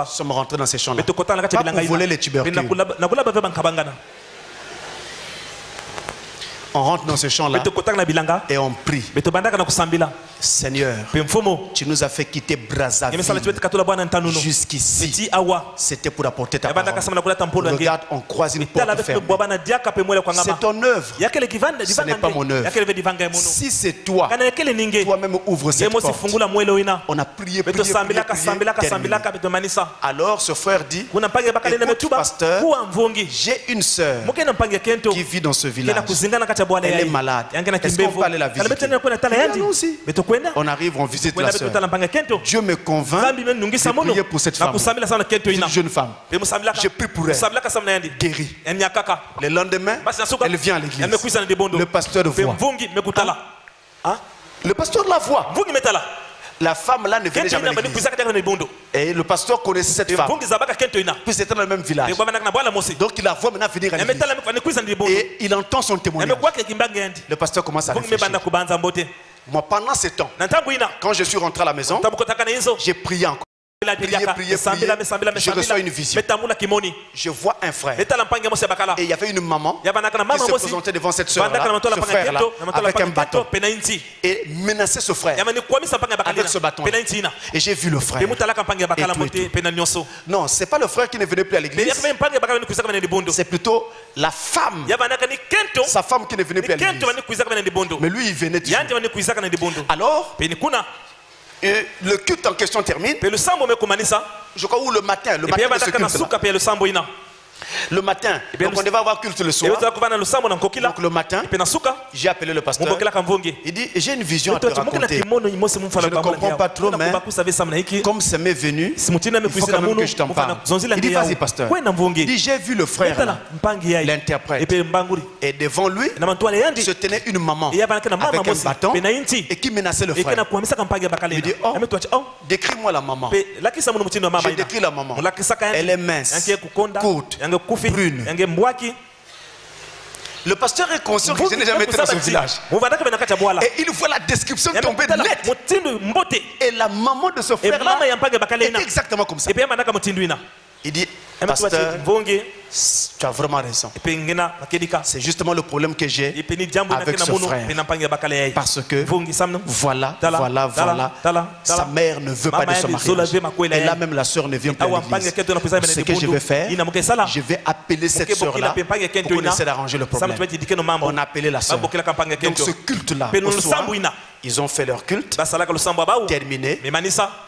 sommes rentrés dans ces champs-là. Pas pour voler les tubercules. On rentre dans ce champ-là et on prie. Seigneur, tu nous as fait quitter Brazzaville jusqu'ici. C'était pour apporter ta parole. Regarde, on croise une porte fermée. C'est ton œuvre. Ce n'est pas mon œuvre. Si c'est toi, toi-même ouvre cette porte. On a prié. Alors ce frère dit, écoute, pasteur, j'ai une sœur qui vit dans ce village. Elle est malade. Est-ce qu'on peut aller la visiter? Allons-y. On arrive, on visite la sœur. Dieu me convainc de prier pour cette femme. Une jeune femme. Je prie pour elle. Guérie. Le lendemain, elle vient à l'église. Le pasteur voit. Le pasteur la voit. La femme là ne venait jamais à l'église. Et le pasteur connaissait cette femme. Puis c'était dans le même village. Donc il la voit maintenant venir à l'église. Et il entend son témoignage. Le pasteur commence à réfléchir. Moi, pendant ce temps, quand je suis rentré à la maison, j'ai prié encore. Prier. Je reçois une vision. Je vois un frère. Et il y avait une maman qui se présentait devant cette soeur-là, ce frère-là, avec un bâton. Et menaçait ce frère avec ce bâton. Et j'ai vu le frère. Non, ce n'est pas le frère qui ne venait plus à l'église. C'est plutôt la femme. Sa femme qui ne venait plus à l'église. Mais lui, il venait toujours. Alors, et le culte en question termine. Je crois où le matin de ce culte-là. Le matin, donc on devait avoir culte le soir. Donc le matin, j'ai appelé le pasteur. Il dit, j'ai une vision à te raconter. Je ne comprends pas trop, mais comme ça m'est venu, il faut quand même que je t'en parle. Il dit, vas-y pasteur. Il dit, j'ai vu le frère là, l'interprète. Et devant lui, se tenait une maman avec un bâton et qui menaçait le frère. Il dit, oh, décris-moi la maman. J'ai décrit la maman. Elle est mince, courte, brune. Le pasteur est conscient que je n'ai jamais été dans ce village. Et il voit la description tomber nette. Et la maman de ce frère-là était exactement comme ça. Il dit, pasteur, tu as vraiment raison. C'est justement le problème que j'ai avec ce frère. Parce que voilà, sa mère ne veut pas de ce mariage. Et là même la soeur ne vient pas à l'église. Ce que je vais faire, je vais appeler cette soeur-là pour qu'on essaie d'arranger le problème. On a appelé la soeur. Donc ce culte-là, au soir, ils ont fait leur culte. Terminé.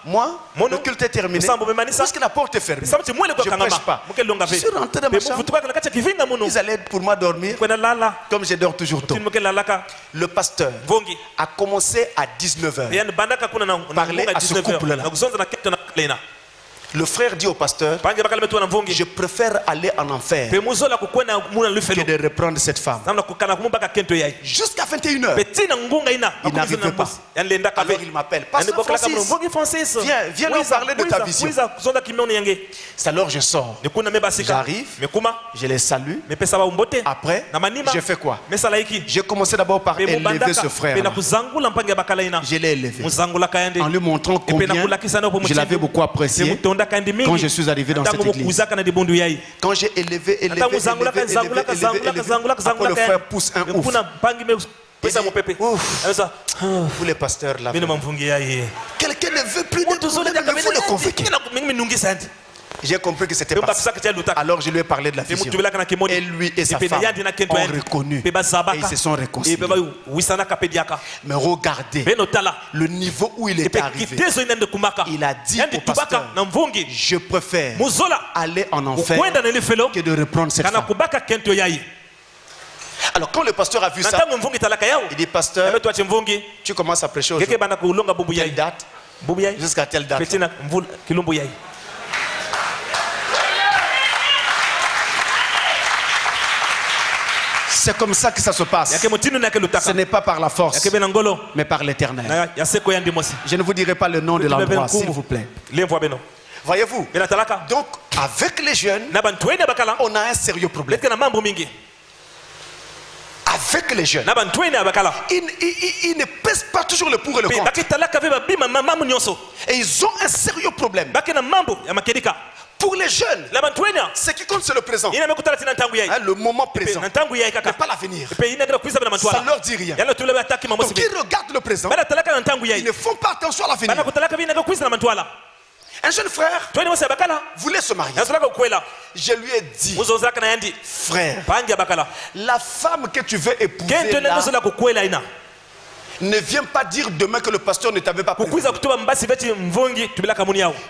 Moi, le culte est terminé. Parce que la porte est fermée. Je ne prêche pas. Je suis rentré dans ma chambre. Ils allaient pour moi dormir. Comme je dors toujours tôt. Le pasteur a commencé à 19h. Parler à ce couple-là. Le frère dit au pasteur, je préfère aller en enfer que de reprendre cette femme. Jusqu'à 21h. Il n'arrivait pas. Alors il m'appelle. Pasteur Francis, viens nous parler de ta vision. Alors je sors. J'arrive, je les salue. Après, je fais quoi? J'ai commencé d'abord par élever ce frère. Je l'ai élevé. En lui montrant combien je l'avais beaucoup apprécié. Quand je suis arrivé dans cette église, quand j'ai élevé, après le frère pousse un ouf. Vous les pasteurs là, quelqu'un ne veut plus de vous le convoquer. J'ai compris que c'était pas ça. Alors je lui ai parlé de la vision. Et lui et sa femme ont reconnu. Et ils se sont réconciliés. Mais regardez le niveau où il est arrivé. Il a dit au pasteur, je préfère aller en enfer que de reprendre cette femme. Alors quand le pasteur a vu ça, il dit, pasteur, tu commences à prêcher aujourd'hui. Quelle date? Jusqu'à telle date. C'est comme ça que ça se passe. Ce n'est pas par la force, mais par l'Éternel. Je ne vous dirai pas le nom de l'endroit, s'il vous plaît. Voyez-vous? Donc, avec les jeunes, on a un sérieux problème. Avec les jeunes, ils ne pèsent pas toujours le pour et le contre. Et ils ont un sérieux problème. Pour les jeunes, ce qui compte c'est le présent. Le moment présent, mais pas l'avenir. Ça ne leur dit rien. Donc ils regardent le présent, ils ne font pas attention à l'avenir. Un jeune frère voulait se marier. Je lui ai dit, frère, la femme que tu veux épouser là, ne viens pas dire demain que le pasteur ne t'avait pas prévenu.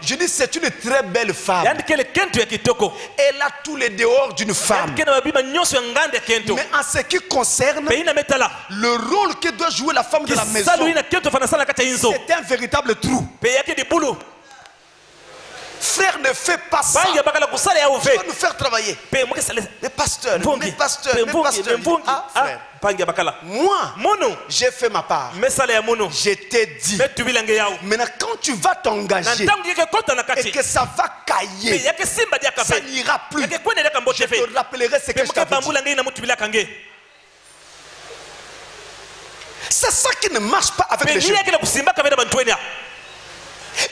Je dis, c'est une très belle femme. Elle a tous les dehors d'une femme. Mais en ce qui concerne le rôle que doit jouer la femme de la maison, c'est un véritable trou. Frère, ne fais pas ça. Tu vas nous faire travailler. Mais pasteur, ah, frère. Moi, j'ai fait ma part. Je t'ai dit. Maintenant, quand tu vas t'engager et que ça va cailler, ça n'ira plus. Je te rappellerai ce que je t'avais dit. C'est ça qui ne marche pas avec les jeunes.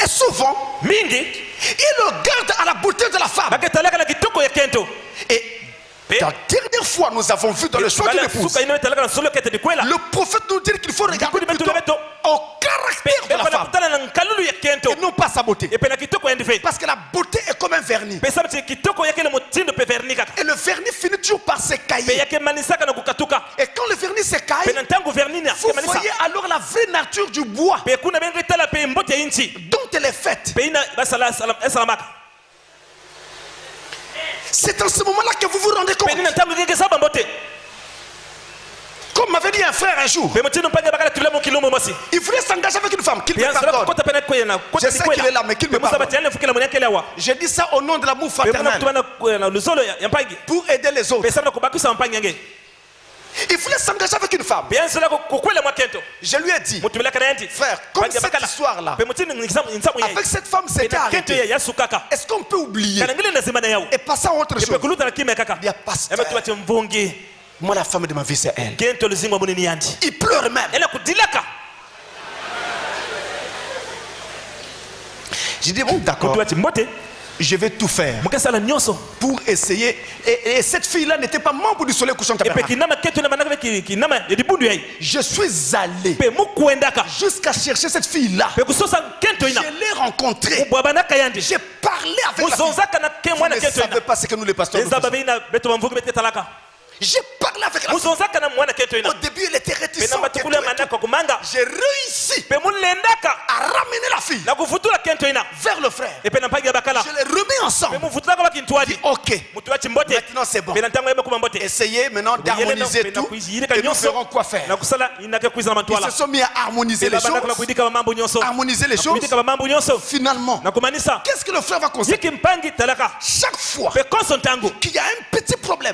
Et souvent, il regarde à la beauté de la femme. Et la dernière fois, nous avons vu dans le choix d'une épouse, le prophète nous dit qu'il faut regarder plutôt au caractère de la femme et non pas sa beauté. Parce que la beauté est comme un vernis. Et le vernis finit toujours par se cailler. Et quand le vernis se caille, vous voyez alors la vraie nature du bois dont elle est faite. C'est en ce moment-là que vous vous rendez compte. Comme m'avait dit un frère un jour, il voulait s'engager avec une femme qu'il me pardonne. Je sais qu'il est là, mais qu'il me pardonne. J'ai dit ça au nom de l'amour fraternel pour aider les autres. Il voulait s'engager avec une femme. Je lui ai dit, frère, comme cette histoire-là, avec cette femme, c'était arrêté. Est-ce qu'on peut oublier et passer à autre chose? Il y a pasteur. Moi, la femme de ma vie, c'est elle. Il pleure même. J'ai dit, bon, d'accord. Je vais tout faire pour essayer. Et cette fille-là n'était pas membre du Soleil Couchant Tabernacle. Je suis allé jusqu'à chercher cette fille-là. Je l'ai rencontrée. J'ai parlé avec la fille. Vous ne savez pas ce que nous les pasteurs nous faisons. J'ai parlé avec la fille. Au début, elle était réticente. J'ai réussi à ramener la fille vers le frère. Je les remets ensemble. Dit, ok, maintenant c'est bon. Essayez maintenant d'harmoniser tout. Et nous verrons quoi faire. Ils se sont mis à harmoniser les choses. Harmoniser les choses. Finalement, qu'est-ce que le frère va constater? Chaque fois qu'il y a un petit problème,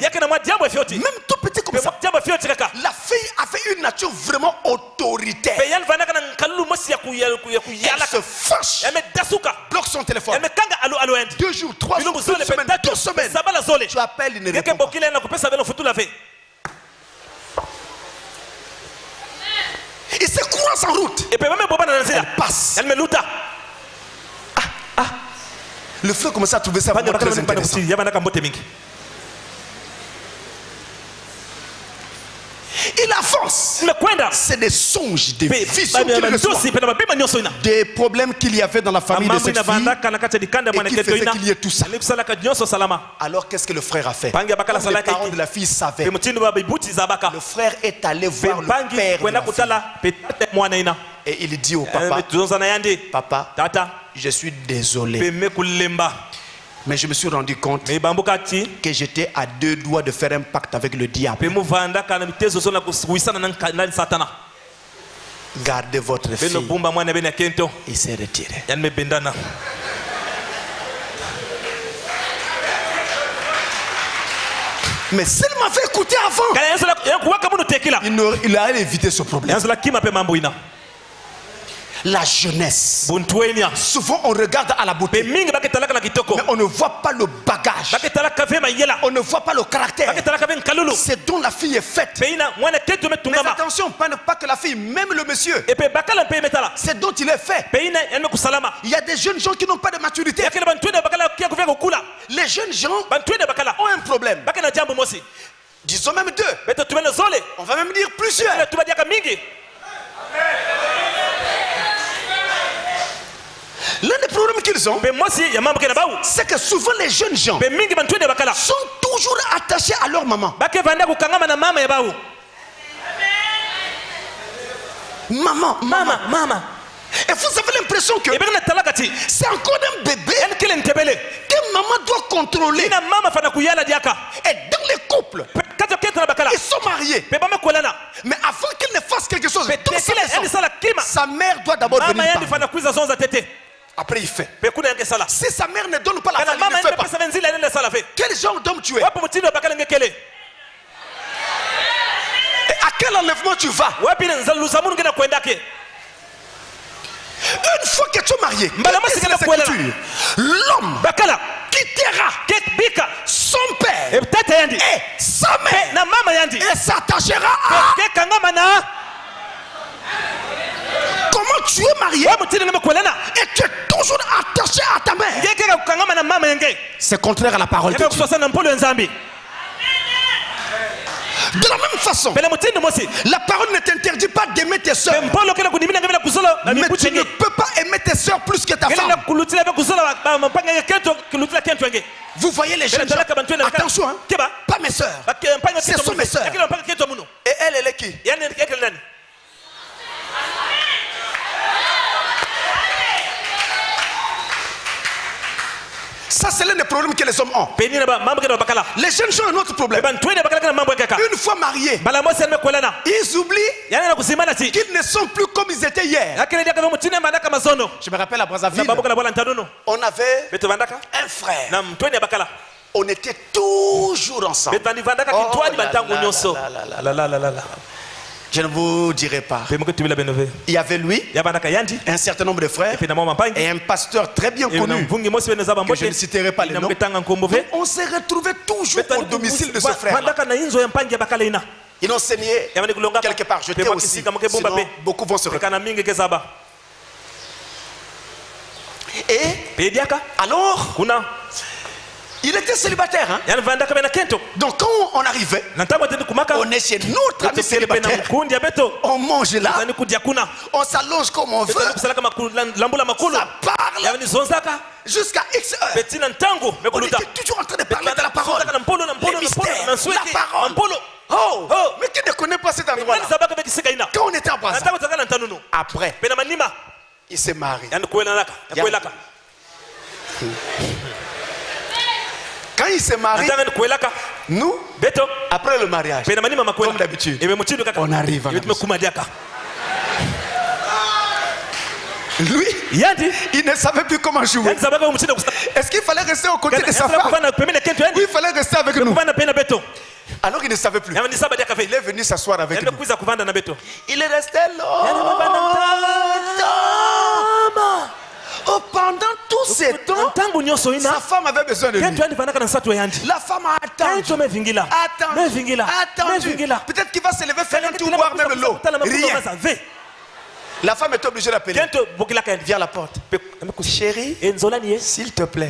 même tout petit comme ça, la fille a fait une nature vraiment autoritaire. Elle se fâche, bloque son téléphone. 2 jours, 3 jours, 2 semaines, 2 semaines. Tu appelles, il ne répond pas. Il se croise en route. Elle passe. Le frère commence à trouver ça vraiment très intéressant. Il avance. force. C'est des songes, des visions qu'il reçoit. Des problèmes qu'il y avait dans la famille de cette fille et qui faisait qu'il y ait tout ça. Alors qu'est-ce que le frère a fait? Quand les parents de la fille savaient, le frère est allé voir le père de la fille. Et il dit au papa, papa, je suis désolé. Mais je me suis rendu compte que j'étais à 2 doigts de faire un pacte avec le diable. Gardez votre fille. Il s'est retiré. Mais s'il m'avait écouté avant, il aurait évité ce problème. La jeunesse. Souvent on regarde à la beauté, mais on ne voit pas le bagage. On ne voit pas le caractère. C'est dont la fille est faite. Mais attention, pas que la fille, même le monsieur. C'est dont il est fait. Il y a des jeunes gens qui n'ont pas de maturité. Les jeunes gens ont un problème. Disons même 2. On va même dire plusieurs. L'un des problèmes qu'ils ont, c'est que souvent les jeunes gens sont toujours attachés à leur maman. Maman. Et vous avez l'impression que c'est encore un bébé que maman doit contrôler. Et dans les couples, ils sont mariés. Mais avant qu'ils ne fassent quelque chose, sa mère doit d'abord venir parler. Après il fait. Si sa mère ne donne pas la famille, il ne fait pas. Quel genre d'homme tu es? Et à quel enlèvement tu vas? Une fois que tu es marié, l'homme quittera son père et sa mère et s'attachera à... Comment tu es marié et tu es toujours attaché à ta mère? C'est contraire à la parole de Dieu. De la même façon, la parole ne t'interdit pas d'aimer tes soeurs. Mais tu ne peux pas aimer tes soeurs plus que ta femme. Vous voyez les jeunes gens, attention, hein, pas mes soeurs, ce sont mes soeurs. Et elle est qui? Ça, c'est l'un des problèmes que les hommes ont. Les jeunes gens ont un autre problème. Une fois mariés, ils oublient qu'ils ne sont plus comme ils étaient hier. Je me rappelle à Brazzaville, on avait un frère. On était toujours ensemble. Je ne vous dirai pas. Il y avait lui, un certain nombre de frères et un pasteur très bien connu, que je ne citerai pas les noms. On s'est retrouvés toujours au domicile de ce frère. Il enseignait quelque part. J'étais aussi. Sinon, beaucoup vont se reconnaître. Et alors, il était célibataire. Hein? Donc quand on arrivait, on est chez notre ami célibataire. On mange là. On s'allonge comme on veut. Ça parle jusqu'à X heures. On était toujours en train de parler de la parole. Les mystères, la parole. Oh, mais qui ne connaît pas cet endroit-là? Quand on était à Brazzaville, après, il s'est marié. Quand il s'est marié, nous, après le mariage, comme d'habitude, on arrive à la maison. Lui, il ne savait plus comment jouer. Est-ce qu'il fallait rester aux côtés de sa femme ou il fallait rester avec nous? Alors il ne savait plus. Il est venu s'asseoir avec nous. Il est resté longtemps. Oh, pendant tous ces temps, sa femme avait besoin de lui. La femme a attendu. Attendu. Peut-être qu'il va se lever, faire un tour, boire même l'eau. Rien. La femme est obligée d'appeler. Viens à la porte. Chérie, s'il te plaît,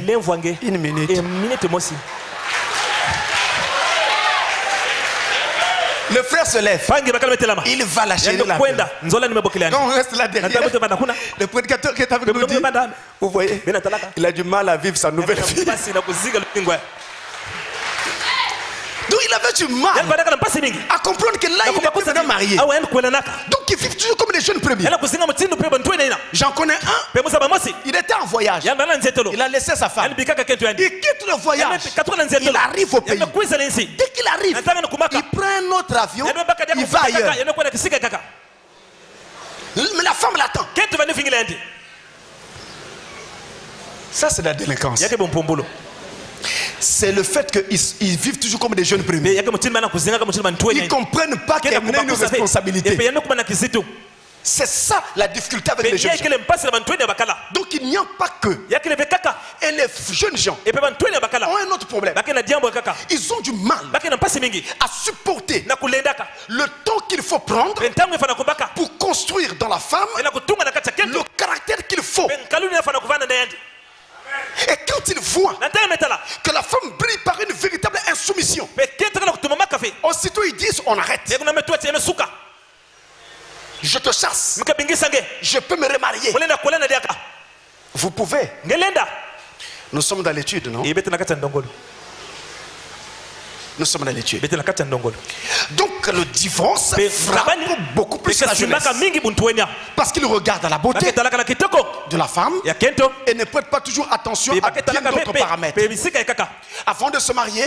une minute. Le frère se lève. Il va la chérir là. Quand on reste là derrière, le prédicateur qui est avec nous dit, vous voyez, il a du mal à vivre sa nouvelle vie. Donc il avait du mal à comprendre que là il est maintenant marié. Donc il vit toujours comme des jeunes premiers. J'en connais un, il était en voyage. Il a laissé sa femme. Il quitte le voyage. Il arrive au pays. Dès qu'il arrive, il prend un autre avion, il va ailleurs. Mais la femme l'attend. Ça c'est la délinquance. C'est le fait qu'ils vivent toujours comme des jeunes premiers. Ils ne comprennent pas qu'il y a une responsabilité. C'est ça la difficulté avec les jeunes gens. Donc il n'y a pas que. Et les jeunes gens ont un autre problème. Ils ont du mal à supporter le temps qu'il faut prendre pour construire dans la femme le caractère qu'il faut. Et quand ils voient que la femme brille par une véritable insoumission, aussitôt ils disent on arrête. Je te chasse. Je peux me remarier. Vous pouvez. Nous sommes dans l'étude, non? Nous sommes dans l'étude. Donc le divorce frappe beaucoup plus la jeunesse. Parce qu'il regarde à la beauté de la femme et ne prête pas toujours attention à bien d'autres paramètres. Avant de se marier,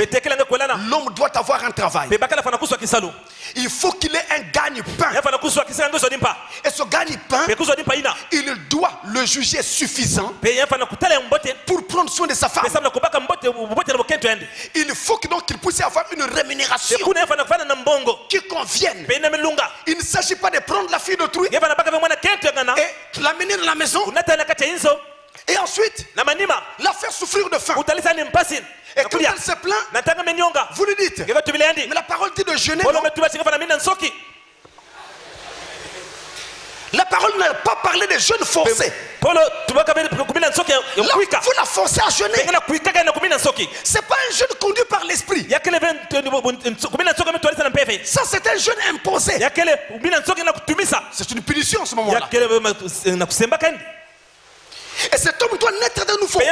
l'homme doit avoir un travail. Il faut qu'il ait un gagne-pain. Et ce gagne-pain, il doit le juger suffisant pour prendre soin de sa femme. Il faut donc qu'il puisse avoir une rémunération qui convienne. Il ne s'agit pas de prendre la fille d'autrui et l'amener dans la maison et ensuite la faire souffrir de faim. Et quand elle se plaint, vous lui dites, mais la parole dit de jeûner. La parole n'a pas parlé de jeûne forcé. Là, vous la forcez à jeûner. C'est pas un jeûne conduit par l'esprit. Ça, c'est un jeûne imposé. C'est une punition en ce moment-là. Et cet homme doit naître de nouveau. Et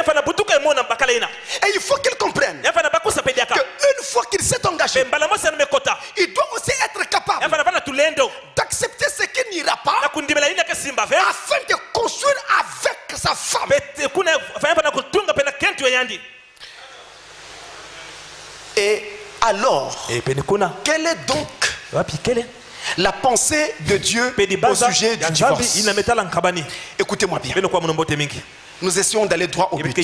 il faut qu'il comprenne qu'une fois qu'il s'est engagé, il doit aussi être capable d'accepter ce qui n'ira pas afin de construire avec sa femme. Et alors, quelle est donc la pensée de Dieu au sujet du divorce? Écoutez-moi bien. Nous essayons d'aller droit au but.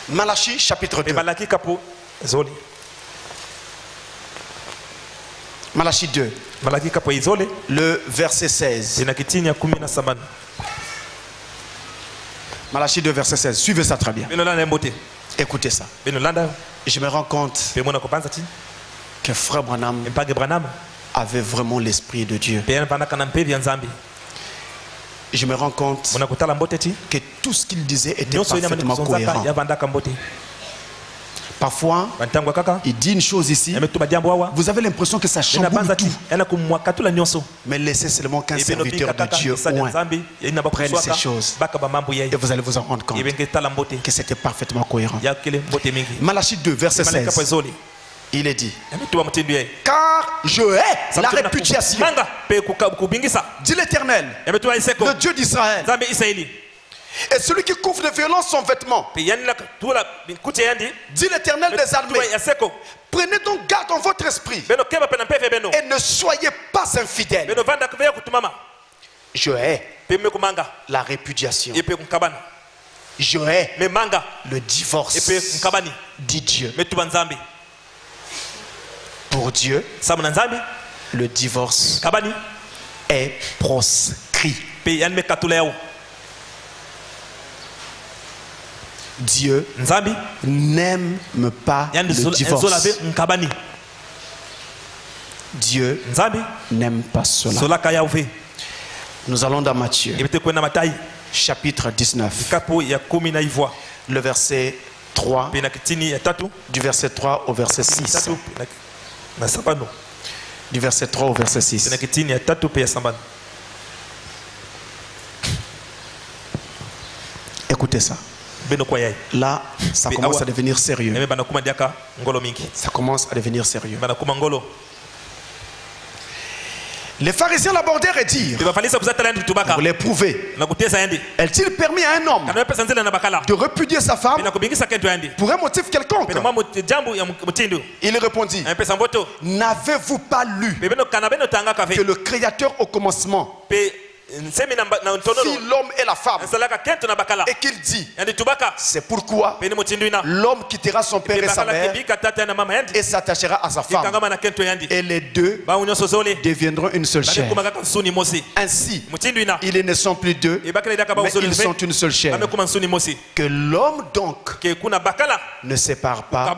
Malachie chapitre 2. Malachie 2. Le verset 16. Malachie 2 verset 16. Suivez ça très bien. Écoutez ça. Je me rends compte que Frère Branham avait vraiment l'esprit de Dieu. Je me rends compte que tout ce qu'il disait était parfaitement cohérent. Parfois, il dit une chose ici, vous avez l'impression que ça chamboule tout. Mais laissez seulement qu'un serviteur de Dieu prenne ces choses. Et vous allez vous en rendre compte que c'était parfaitement cohérent. Malachie 2, verset 16. Il est dit, car je hais la répudiation, dit l'Éternel, le Dieu d'Israël. Et celui qui couvre de violence son vêtement, dit l'Éternel des armées, prenez donc garde en votre esprit et ne soyez pas infidèles. Je hais la répudiation. Je hais le divorce, dit Dieu. Pour Dieu, le divorce est proscrit. Dieu n'aime pas le divorce. Dieu n'aime pas cela. Nous allons dans Matthieu, chapitre 19, le verset 3, du verset 3 au verset 6. Du verset 3 au verset 6. Écoutez ça. Là, ça commence à devenir sérieux. Ça commence à devenir sérieux. Les pharisiens l'abordèrent et dirent: vous les prouvez. Est-il permis à un homme de répudier sa femme pour un motif quelconque? Il répondit: n'avez-vous pas lu que le Créateur au commencement fit l'homme et la femme, et qu'il dit: c'est pourquoi l'homme quittera son père et sa mère et s'attachera à sa femme, et les deux deviendront une seule chair. Ainsi, ils ne sont plus deux, mais ils sont une seule chair. Que l'homme donc ne sépare pas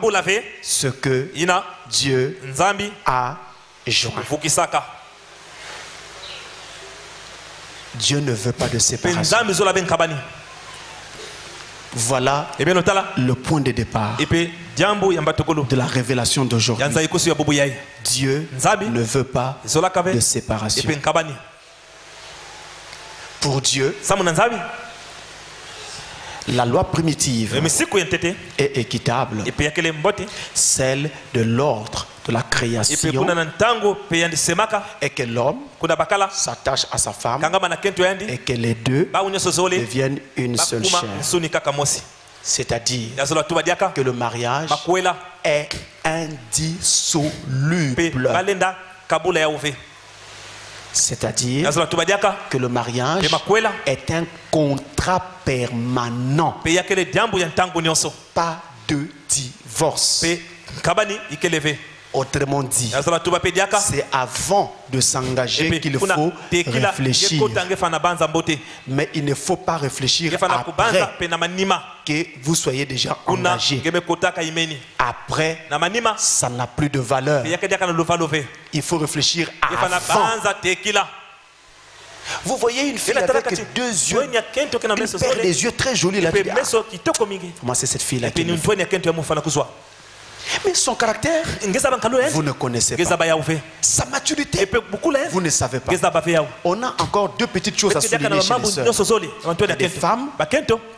ce que Dieu a joint. Dieu ne veut pas de séparation. Voilà le point de départ de la révélation d'aujourd'hui. Dieu ne veut pas de séparation. Pour Dieu, la loi primitive est équitable, celle de l'ordre de la création, et que l'homme s'attache à sa femme et que les deux deviennent une seule chair. C'est-à-dire que le mariage est indissoluble. C'est-à-dire que le mariage est un contrat permanent. Pas de divorce. Autrement dit, c'est avant de s'engager qu'il faut réfléchir. Mais il ne faut pas réfléchir après que vous soyez déjà engagé. Après, ça n'a plus de valeur. Il faut réfléchir avant. Vous voyez une fille avec deux yeux, une paire des yeux très jolis. Comment c'est cette fille-là? Mais son caractère, vous ne connaissez pas. Sa maturité, vous ne savez pas. On a encore deux petites choses à souligner chez les sœurs. Il y a des femmes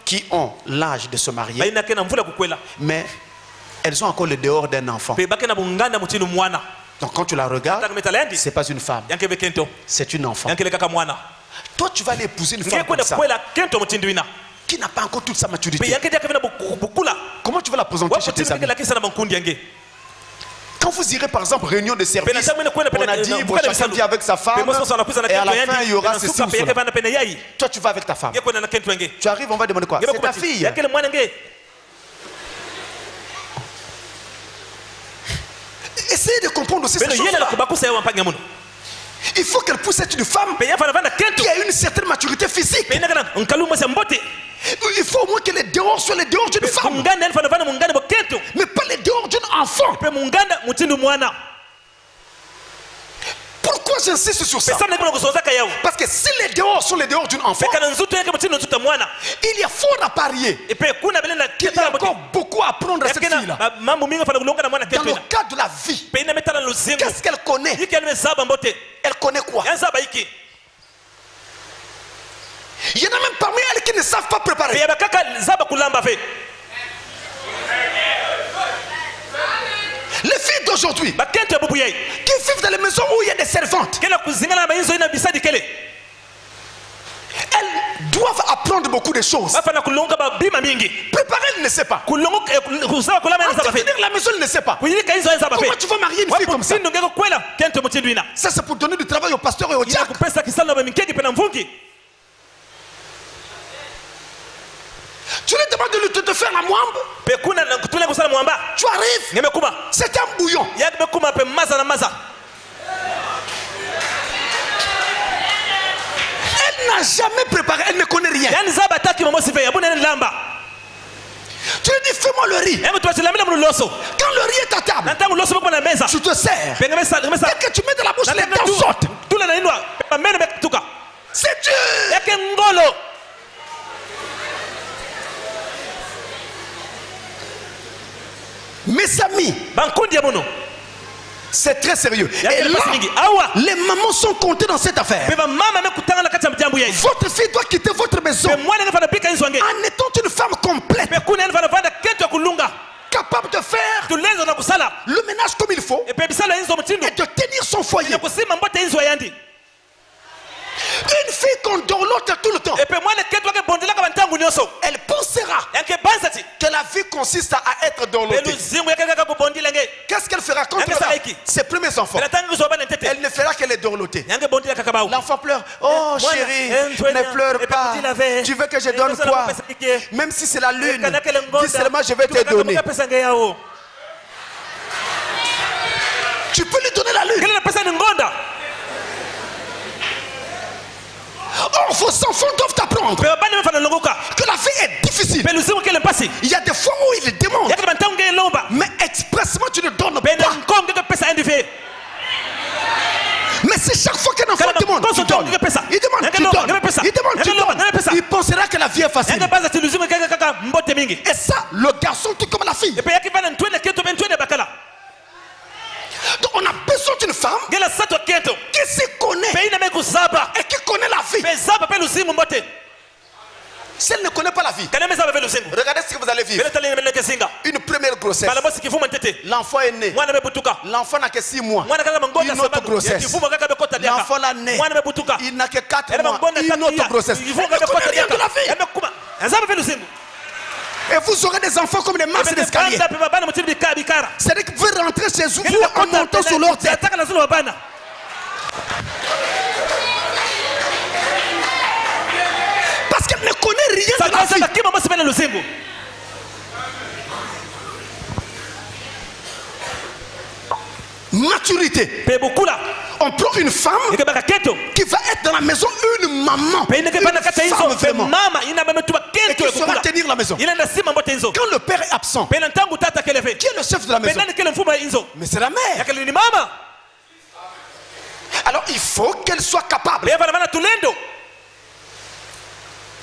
qui ont l'âge de se marier, mais elles ont encore le dehors d'un enfant. Donc quand tu la regardes, ce n'est pas une femme, c'est une enfant. Toi, tu vas aller épouser une femme comme ça, qui n'a pas encore toute sa maturité. Comment tu vas la présenter chez tes amis? Quand vous irez par exemple réunion de service, on a dit bon, chacun vient avec sa femme et à la fin il y aura ceci ou cela. Toi tu vas avec ta femme. Tu arrives, on va demander quoi? C'est ta fille. Essayez de comprendre aussi cette chose-là. Il faut qu'elle puisse être une femme qui a une certaine maturité physique. Il faut au moins que les dehors soient les dehors d'une femme, mais pas les dehors d'un enfant. Pourquoi j'insiste sur ça? Parce que si les dehors sont les dehors d'une enfant, il y a fort à parier qu'il y a encore beaucoup à apprendre à cette fille-là. Dans le cadre de la vie, qu'est-ce qu'elle connaît? Elle connaît quoi? Il y en a même parmi elles qui ne savent pas préparer. Les filles d'aujourd'hui qui vivent dans les maisons où il y a des servantes, elles doivent apprendre beaucoup de choses. Préparer, elle ne sait pas. Entretenir la maison, elle ne sait pas. Comment tu vas marier une fille comme ça? Ça c'est pour donner du travail au pasteur et au diacre. Tu lui demandes de faire la mwamba. Tu arrives, c'est un bouillon. Elle n'a jamais préparé, elle ne connaît rien. Tu lui dis fais-moi le riz. Quand le riz est à table, tu te sers. Dès que tu mets de la bouche, les dents sautent. C'est Dieu. Mes amis, C'est très sérieux. Et là, les mamans sont comptées dans cette affaire. Votre fille doit quitter votre maison en étant une femme complète, capable de faire le ménage comme il faut et de tenir son foyer. Une fille qu'on dorlote tout le temps, elle pensera que la vie consiste à être dorlotée. Qu'est-ce qu'elle fera quand elle aura ses premiers enfants? Elle ne fera que les dorloter. L'enfant pleure. Oh chérie, ne pleure pas. Tu veux que je donne quoi? Même si c'est la lune, dis seulement je vais te donner. Tu peux lui donner la lune. Or, vos enfants doivent apprendre que la vie est difficile. Il y a des fois où ils demandent, mais expressement tu ne donnes pas. Mais c'est chaque fois qu'un enfant demande, tu donnes. Il demande, tu donnes. Il demande, tu donnes. Il pensera que la vie est facile. Et ça, le garçon tout comme la fille. Donc on a besoin d'une femme qui se connaît et qui connaît la vie. Si elle ne connaît pas la vie, regardez ce que vous allez vivre. Une première grossesse. L'enfant est né. L'enfant n'a que 6 mois. Une autre grossesse. L'enfant l'a né. Il n'a que 4 mois. Une autre grossesse. Elle ne connaît rien de la vie. Et vous aurez des enfants comme des marches d'escalier. C'est-à-dire que vous pouvez rentrer chez vous en montant sur leur tête. Parce qu'elle ne connaît rien de la vie. Maturité. On prend une femme qui va être dans la maison une maman. Une femme vraiment. Et qui saura tenir la maison. Quand le père est absent, qui est le chef de la maison? Mais c'est la mère. Alors il faut qu'elle soit capable.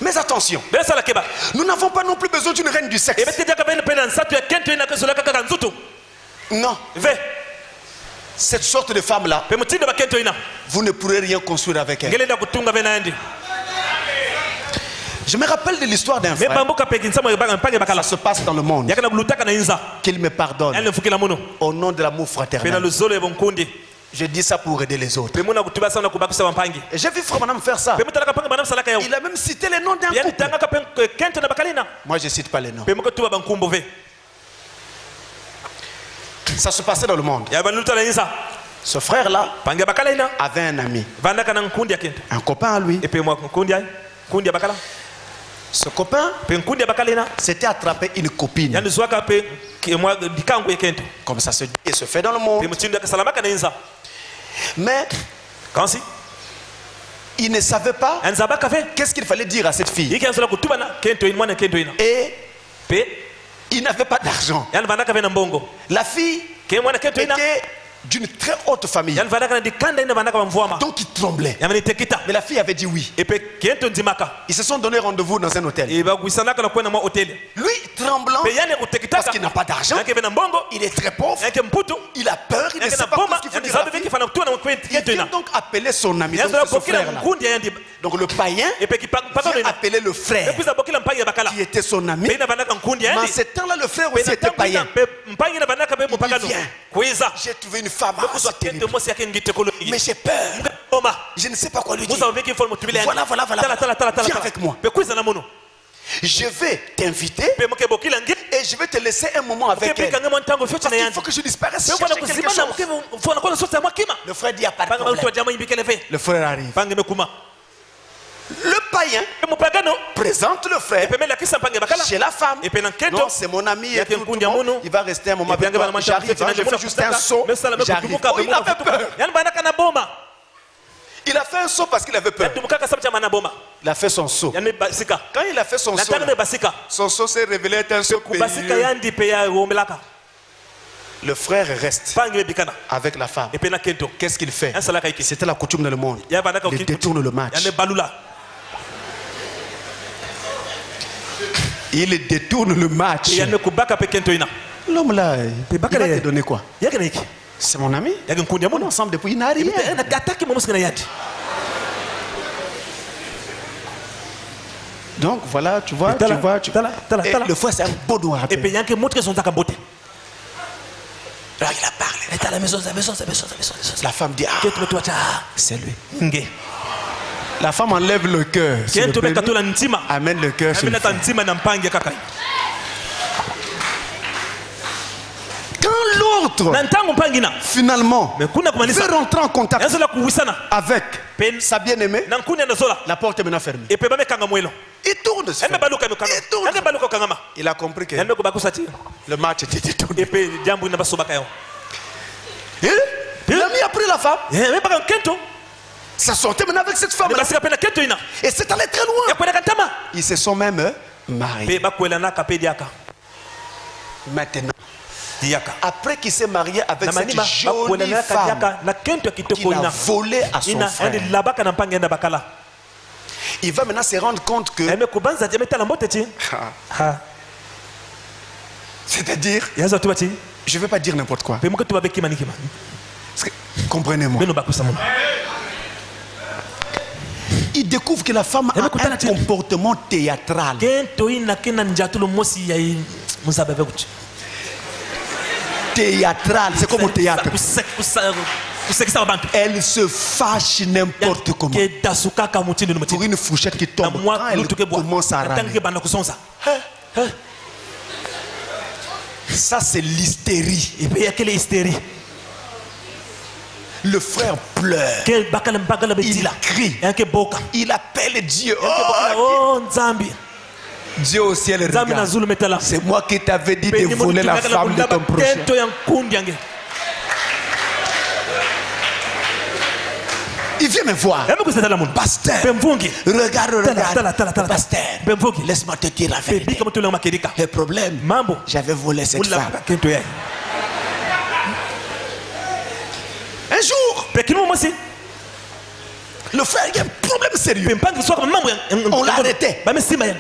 Mais attention, nous n'avons pas non plus besoin d'une reine du sexe. Non. Cette sorte de femme-là, vous ne pourrez rien construire avec elle. Je me rappelle de l'histoire d'un frère. Ça se passe dans le monde. Qu'il me pardonne au nom de l'amour fraternel. Je dis ça pour aider les autres. Et j'ai vu Frère Branham faire ça. Il a même cité les noms d'un couple. Moi je ne cite pas les noms. Ça se passait dans le monde. Ce frère-là avait un ami, un copain à lui. Ce copain s'était attrapé une copine. Comme ça se dit et se fait dans le monde. Mais il ne savait pas qu'est-ce qu'il fallait dire à cette fille. Et il n'avait pas d'argent. La fille était d'une très haute famille. Donc il tremblait. Mais la fille avait dit oui. Ils se sont donné rendez-vous dans un hôtel. Lui tremblant parce qu'il n'a pas d'argent. Il est très pauvre. Il a peur. Il ne sait pas ce qu'il faut dire à la fille. Il vient donc appeler son ami. Donc, ce frère-là. Donc le païen vient appeler le frère qui était son ami. Mais en ce temps-là le frère aussi était païen. Il vient. J'ai trouvé une femme. Mais j'ai peur. Je ne sais pas quoi lui dire. Voilà. Viens avec moi. Je vais t'inviter et je vais te laisser un moment avec elle. Parce qu'il faut que je disparaisse. Chercher quelque chose. Le frère dit, il n'y a pas de problème. Le frère arrive. Le païen présente le frère chez la femme. Non, c'est mon ami et tout, il va rester un moment avec moi. J'arrive, je fais juste un saut. J'arrive. Oh, il avait peur. Il a fait un saut parce qu'il avait peur. Il a fait son saut. Quand il a fait son saut s'est révélé être un saut périlleux. Le frère reste avec la femme. Qu'est-ce qu'il fait? C'était la coutume dans le monde. Il détourne le match. Il détourne le match. L'homme là, il va te donner quoi? C'est mon ami. yake nkundi ya On est muno ensemble depuis une arrière. ataki mwa musikana yandi. Donc voilà, tu vois, Tala, tu vois. tala. Et le frère, c'est un beau noir. Et puis yanke montre son taka mbote. Alors il a parlé. Et à la maison. La femme dit, ah, Ketu betu c'est lui. nge. La femme enlève le cœur. sur le Ketu pénis, betu la ntima. amène le cœur sur le Amena ta frère. ntima na mpange kaka. Quand l'autre, Nantango mpangina. finalement, Mais kuna veut kumanisa. rentrer en contact Yazola kuwisana. avec Pen sa bien-aimée, na nkuni anazola. la porte est maintenant fermée. Et pe ba mekanga mwelo. Il tourne. ce Eme frère. baluka Il mekanga. tourne. Yange baluka kangama. Il a compris que Yande ko bakusati. le match était détourné. Et pe jambu na basobaka yo. L'ami a pris la femme. Me baka kento. Ça sortait maintenant avec cette Me femme-là. basika pe na kento ina. Et c'est allé très loin. Ya kwenda kantama. Ils se sont même mariés. Pe bakwela na kape diaka. Maintenant, Diaka. après qu'il s'est marié avec Na cette manima bakwela jolie na femme kadiaka na kento kitoko qu'il a ina. volée à son Ina frère, andi labaka na mpange na bakala. il va maintenant se rendre compte que, Eme kubanza jame tala mbote ti. Ha. c'est-à-dire, Yaza tu bati. je ne vais pas dire n'importe quoi. Pe muko tu babeki manikima. Parce que, comprenez-moi. Beno bakusa mun. Il découvre que la femme a un comportement théâtral. Kento ina kina njatulo mosi ya musabe bekuchi. Théâtral, c'est comme au théâtre. Kusekisa bantu. Elle se fâche n'importe comment. Ke dasukaka mutini no Pour mutini. une fourchette qui Na tombe, quand mwa elle lutuke bwa. commence à râler. Tangi bana kusonza. Ça, c'est l'hystérie. Et puis il y a quelle hystérie. Le frère pleure. Quel bakala mbagala Il betila. crie. Yanke boka. Il appelle Dieu. Oh Nzambi. Dieu au ciel Nzambi na regarde. zulu metala. C'est moi qui t'avais dit de voler la femme de ton prochain. Kento yankundi yange. Il vient me voir. Yame kuseta la mun. Pasteur, Bemvungi. regarde. Tala. Pasteur, Bemvungi. laisse-moi te dire la Bebi vérité. kama tule makerika. Le problème, Mambo. j'avais volé cette Mula femme. kento ya. Un jour, Pekino mosi. le frère, il y a un problème sérieux. Pempangi soka mambo. On l'a arrêté. Ba mesima ya.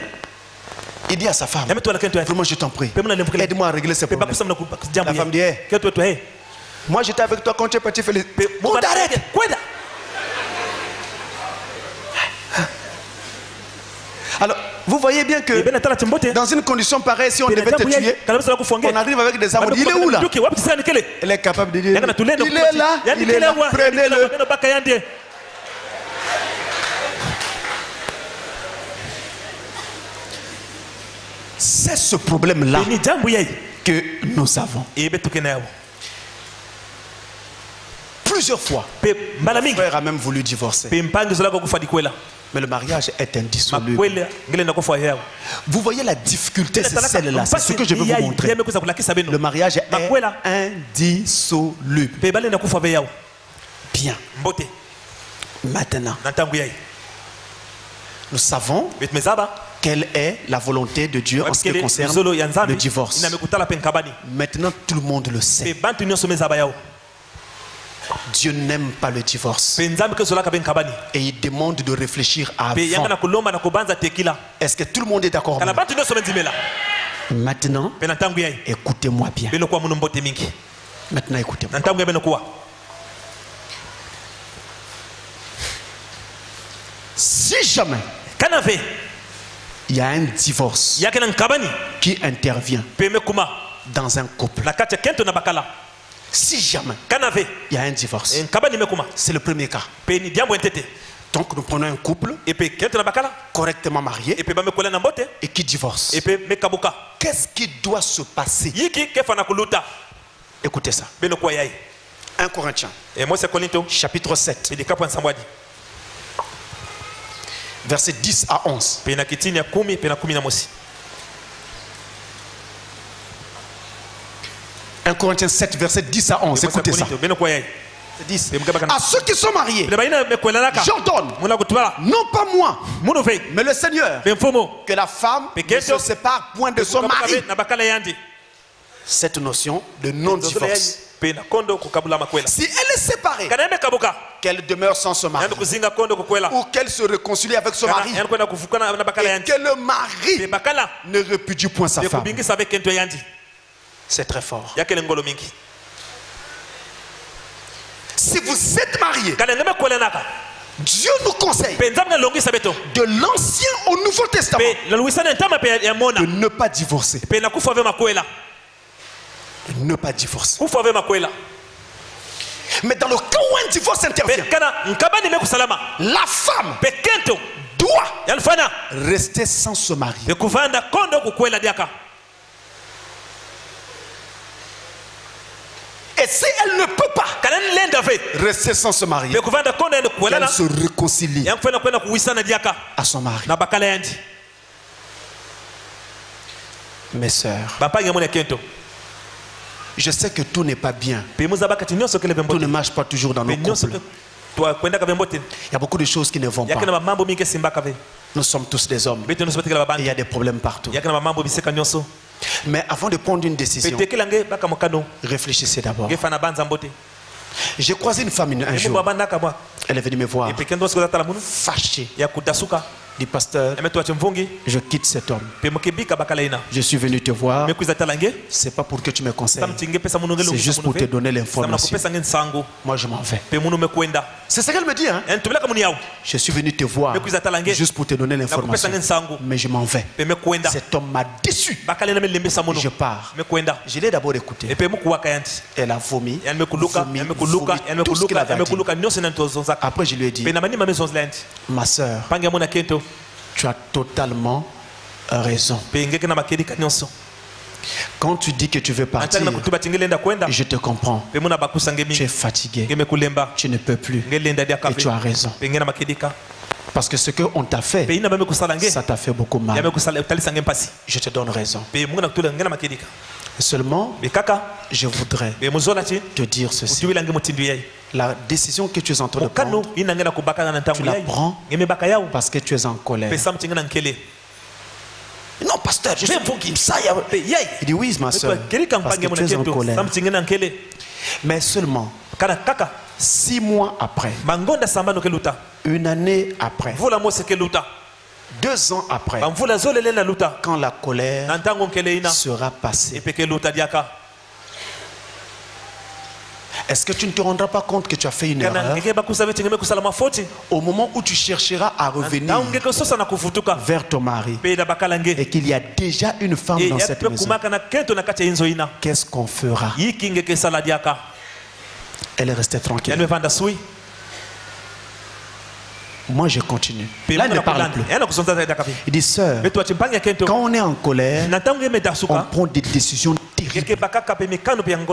Il dit à sa femme, Yame tola kento ya. vraiment je t'en prie, Pemuna lemfukele. aide-moi à régler ce Pe problème. bakusa mna jambo. La femme dit, hey, Kento to hey. moi j'étais avec toi quand tu es parti faire les... On t'arrête. Kwenda. Alors, vous voyez bien que Ben tala timbote. dans une condition pareille, si on devait te tuer, on arrive avec des armes. Il est où là? Elle est capable de dire, il est là, prenez-le. C'est ce problème-là que nous avons. Plusieurs fois, mon frère a même voulu divorcer. Mais le mariage est indissoluble. Vous voyez la difficulté, c'est celle-là. C'est ce que je veux vous montrer. Le mariage est indissoluble. Bien. Maintenant, nous savons quelle est la volonté de Dieu en ce qui concerne le divorce. Maintenant, tout le monde le sait. Dieu n'aime pas le divorce. Et il demande de réfléchir avant. Est-ce que tout le monde est d'accord? Maintenant, écoutez-moi bien. Maintenant, écoutez-moi. Si jamais il y a un divorce qui intervient dans un couple, si jamais il y a un divorce, c'est le premier cas. Donc nous prenons un couple correctement marié et qui divorce. Qu'est-ce qui doit se passer? Écoutez ça. 1 Corinthiens chapitre 7 verset 10 à 11. 1 Corinthiens 7 verset 10 à 11. Écoutez ça. 10. À ceux qui sont mariés, j'ordonne, non pas moi, mais le Seigneur, que la femme ne se sépare point de son mari. Cette notion de non-divorce. Si elle est séparée, qu'elle demeure sans se marier, ou qu'elle se réconcilie avec son mari, et que le mari ne répudie point sa femme. C'est très fort. Si vous êtes marié, Dieu nous conseille de l'Ancien au Nouveau Testament de ne pas divorcer. De ne pas divorcer. Mais dans le cas où un divorce intervient, la femme doit rester sans se marier. Et si elle ne peut pas rester sans se marier, elle se réconcilie à son mari. Mes sœurs, je sais que tout n'est pas bien. Tout ne marche pas toujours dans nos couples. Il y a beaucoup de choses qui ne vont pas. Nous sommes tous des hommes. Et il y a des problèmes partout. Mais avant de prendre une décision, réfléchissez d'abord. J'ai croisé une femme un jour. Elle est venue me voir, fâchée. Dit pasteur, je quitte cet homme. Je suis venu te voir. C'est pas pour que tu me conseilles. C'est juste pour te donner l'information. Moi je m'en vais. C'est ce qu'elle me dit. Hein? Je suis venu te voir juste pour te donner l'information. Mais je m'en vais. Cet homme m'a déçu. Je pars. Je l'ai d'abord écouté. Elle a vomi. Tout ce qu'il avait dit. Après je lui ai dit, ma soeur, tu as totalement raison. Quand tu dis que tu veux partir, je te comprends. Tu es fatigué. Tu ne peux plus. Et tu as raison. Parce que ce qu'on t'a fait, ça t'a fait beaucoup mal. Je te donne raison. Seulement, je voudrais te dire ceci. La décision que tu es en train de prendre, tu la prends parce que tu es en colère. Non, pasteur, je suis ça. Il dit oui, ma soeur, parce que tu es en colère. Mais seulement 6 mois après, 1 année après, 2 ans après, quand la colère sera passée, est-ce que tu ne te rendras pas compte que tu as fait une erreur? Au moment où tu chercheras à revenir vers ton mari et qu'il y a déjà une femme dans cette maison, qu'est-ce qu'on fera? Elle est restée tranquille. Moi je continue. Là il ne parle plus. Il dit sœur, quand on est en colère, on prend des décisions terribles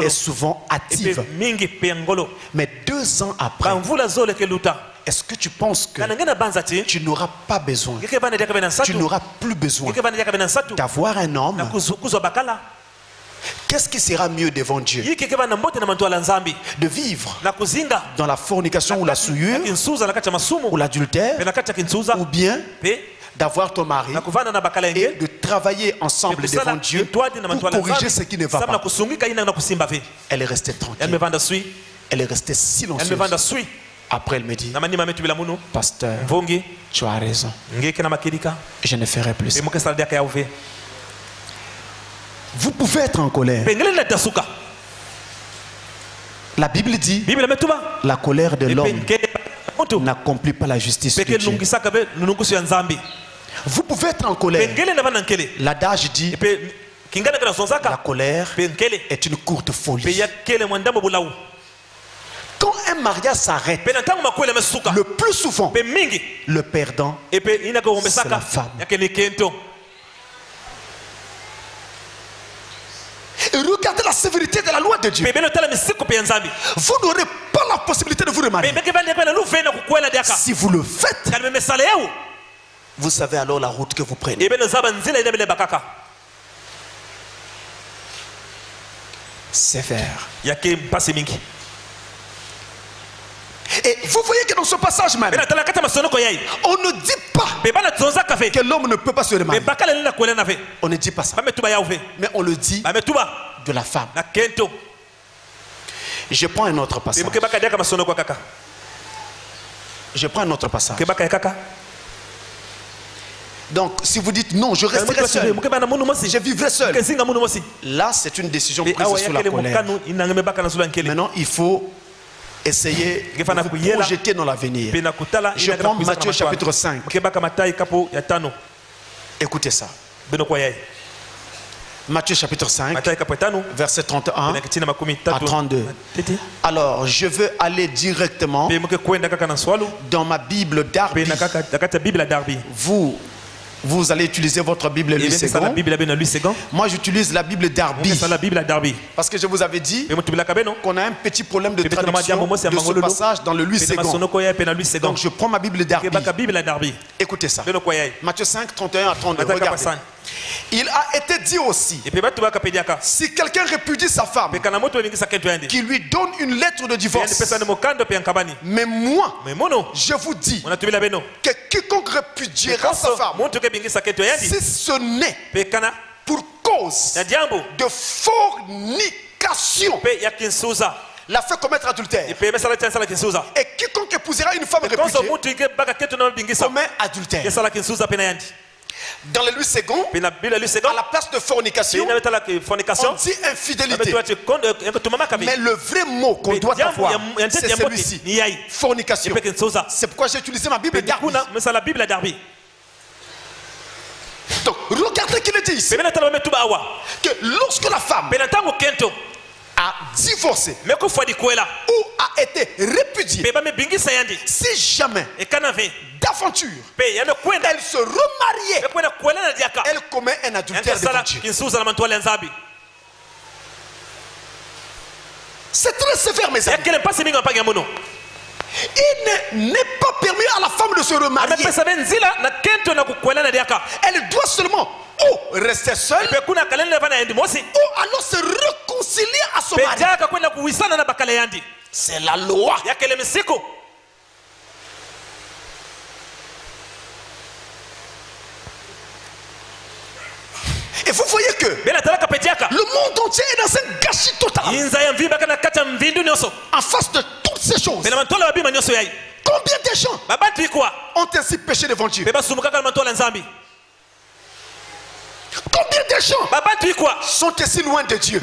et souvent hâtives. Mais 2 ans après, est-ce que tu penses que tu n'auras pas besoin, tu n'auras plus besoin d'avoir un homme? Qu'est-ce qui sera mieux devant Dieu? De vivre dans la fornication ou la souillure ou l'adultère, ou bien d'avoir ton mari et de travailler ensemble devant Dieu pour corriger ce qui ne va pas. Elle est restée tranquille. Elle est restée silencieuse. Après elle me dit, pasteur, tu as raison. Je ne ferai plus ça. Vous pouvez être en colère. La Bible dit, la colère de l'homme n'accomplit pas la justice de Dieu. Vous pouvez être en colère. L'adage dit, la colère est une courte folie. Quand un mariage s'arrête, le plus souvent, le perdant, c'est la femme. Et regardez la sévérité de la loi de Dieu. Vous n'aurez pas la possibilité de vous remarier. Si vous le faites, vous savez alors la route que vous prenez. Sévère. Et vous voyez que dans ce passage même, on ne dit pas que l'homme ne peut pas se remarier. On ne dit pas ça. Mais on le dit de la femme. Je prends un autre passage. Je prends un autre passage. Donc, si vous dites non, je resterai seul, je vivrai seul. Là, c'est une décision prise sous la colère. Maintenant, il faut essayez de vous projeter dans l'avenir. Je prends Matthieu chapitre 5. Écoutez ça. Matthieu chapitre 5, verset 31 à 32. Alors, je veux aller directement dans ma Bible Darby. Vous allez utiliser votre Bible Louis II. Moi, j'utilise la Bible Darby. Parce que je vous avais dit qu'on a un petit problème de traduction de ce passage dans le Louis II. Donc, je prends ma Bible Darby. Écoutez ça. Matthieu 5, 31 à 32. Regardez. Il a été dit aussi, si quelqu'un répudie sa femme, qui lui donne une lettre de divorce, mais moi, je vous dis que quiconque répudiera sa femme, si ce n'est pour cause de fornication, l'a fait commettre adultère. Et quiconque épousera une femme répudiée commet adultère. Dans le Louis II, à la place de fornication, on dit infidélité. Mais le vrai mot qu'on doit avoir, c'est celui-ci, fornication. C'est pourquoi j'ai utilisé ma Bible Darby. Donc, regardez qu'il est dit ici que lorsque la femme a divorcé ou a été répudiée, si jamais d'aventure elle se remariait, elle commet un adultère devant Dieu. C'est très sévère, mes amis. Il n'est pas permis à la femme de se remarier. Elle doit seulement ou rester seule ou alors se réconcilier à son mari. C'est la loi. Et vous voyez que le monde entier est dans un gâchis total en face de toutes ces choses. Combien de gens ont ainsi péché devant Dieu? Combien de gens sont ainsi loin de Dieu?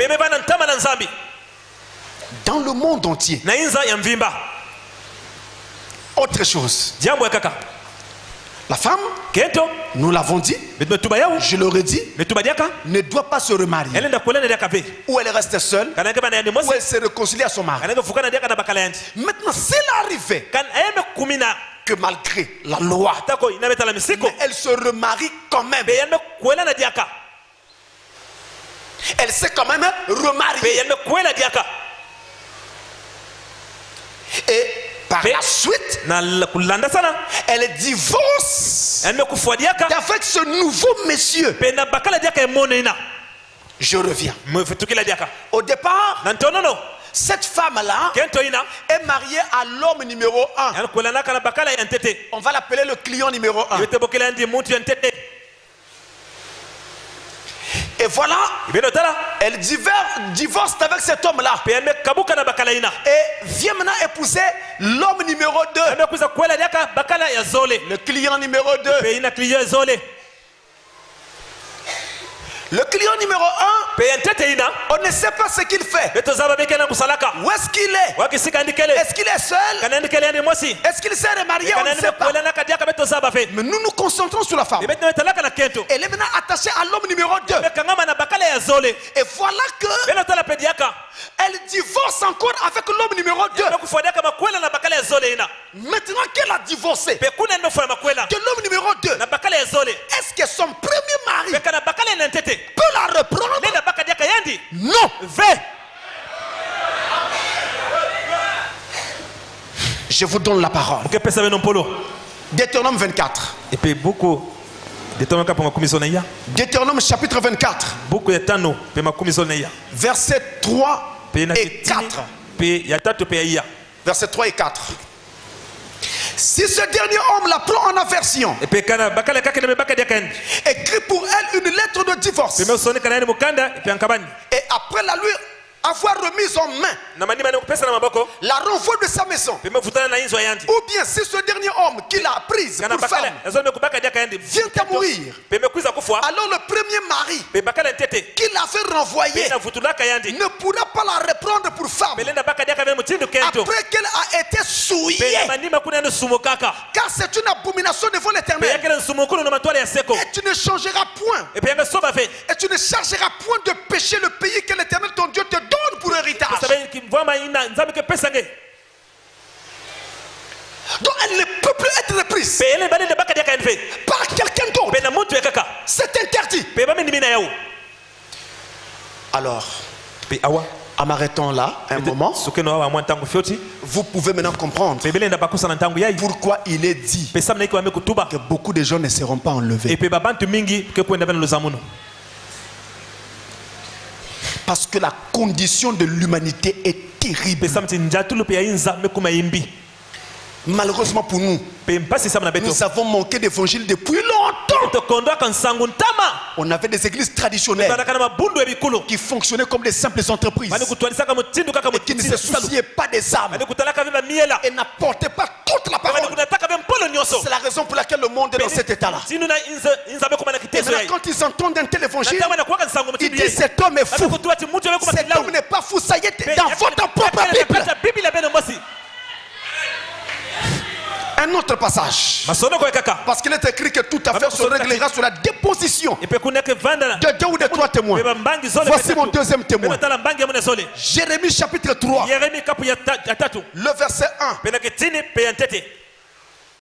Dans le monde entier. Autre chose. La femme, nous l'avons dit, je l'aurais dit, ne doit pas se remarier. Ou elle reste seule, ou elle se réconcilie à son mari. Maintenant, s'il arrivait que malgré la loi, mais elle se remarie quand même, elle s'est quand même remariée. Et par la suite, elle divorce avec ce nouveau monsieur. Je reviens. Au départ, cette femme-là est mariée à l'homme numéro 1. On va l'appeler le client numéro 1. Et voilà, elle divorce avec cet homme-là. Et vient maintenant épouser l'homme numéro 2. Le client numéro 2. Le client numéro 1, on ne sait pas ce qu'il fait. Où est-ce qu'il est? Est-ce qu'il est seul? Est-ce qu'il s'est remarié? On ne sait pas. Mais nous nous concentrons sur la femme. Elle est maintenant attachée à l'homme numéro 2. Et voilà que elle divorce encore avec l'homme numéro 2. Maintenant qu'elle a divorcé de l'homme numéro 2, est-ce que son premier mari peut la reprendre? Non. Je vous donne la parole. Deutéronome 24. Deutéronome chapitre 24. Verset 3 et 4. Verset 3 et 4. Si ce dernier homme la prend en aversion, écrit pour elle une lettre de divorce, et après la lui avoir remise en main la renvoi de sa maison, ou bien si ce dernier homme qui l'a prise pour femme vient à mourir, alors le premier mari qui l'a fait renvoyer ne pourra pas la reprendre pour femme après qu'elle a été souillée, car c'est une abomination devant l'Éternel. Et tu ne changeras point, et tu ne chargeras point de péché le pays que l'Éternel ton Dieu te donne pour héritage. Donc elle ne peut plus être reprise par quelqu'un d'autre. C'est interdit. Alors, en m'arrêtant là un moment, vous pouvez maintenant comprendre pourquoi il est dit que beaucoup de gens ne seront pas enlevés. Parce que la condition de l'humanité est terrible. Malheureusement pour nous, nous avons manqué d'évangile depuis longtemps. On avait des églises traditionnelles qui fonctionnaient comme des simples entreprises et qui ne se souciaient pas des âmes et n'apportaient pas toute la parole. C'est la raison pour laquelle le monde est dans cet état-là. Et maintenant, quand ils entendent un tel évangile, ils disent cet homme est fou. Cet homme n'est pas fou, ça y est, dans votre propre Bible. Un autre passage, parce qu'il est écrit que toute affaire se réglera sur la déposition de deux ou de trois témoins. Voici mon deuxième témoin. Jérémie chapitre 3, le verset 1.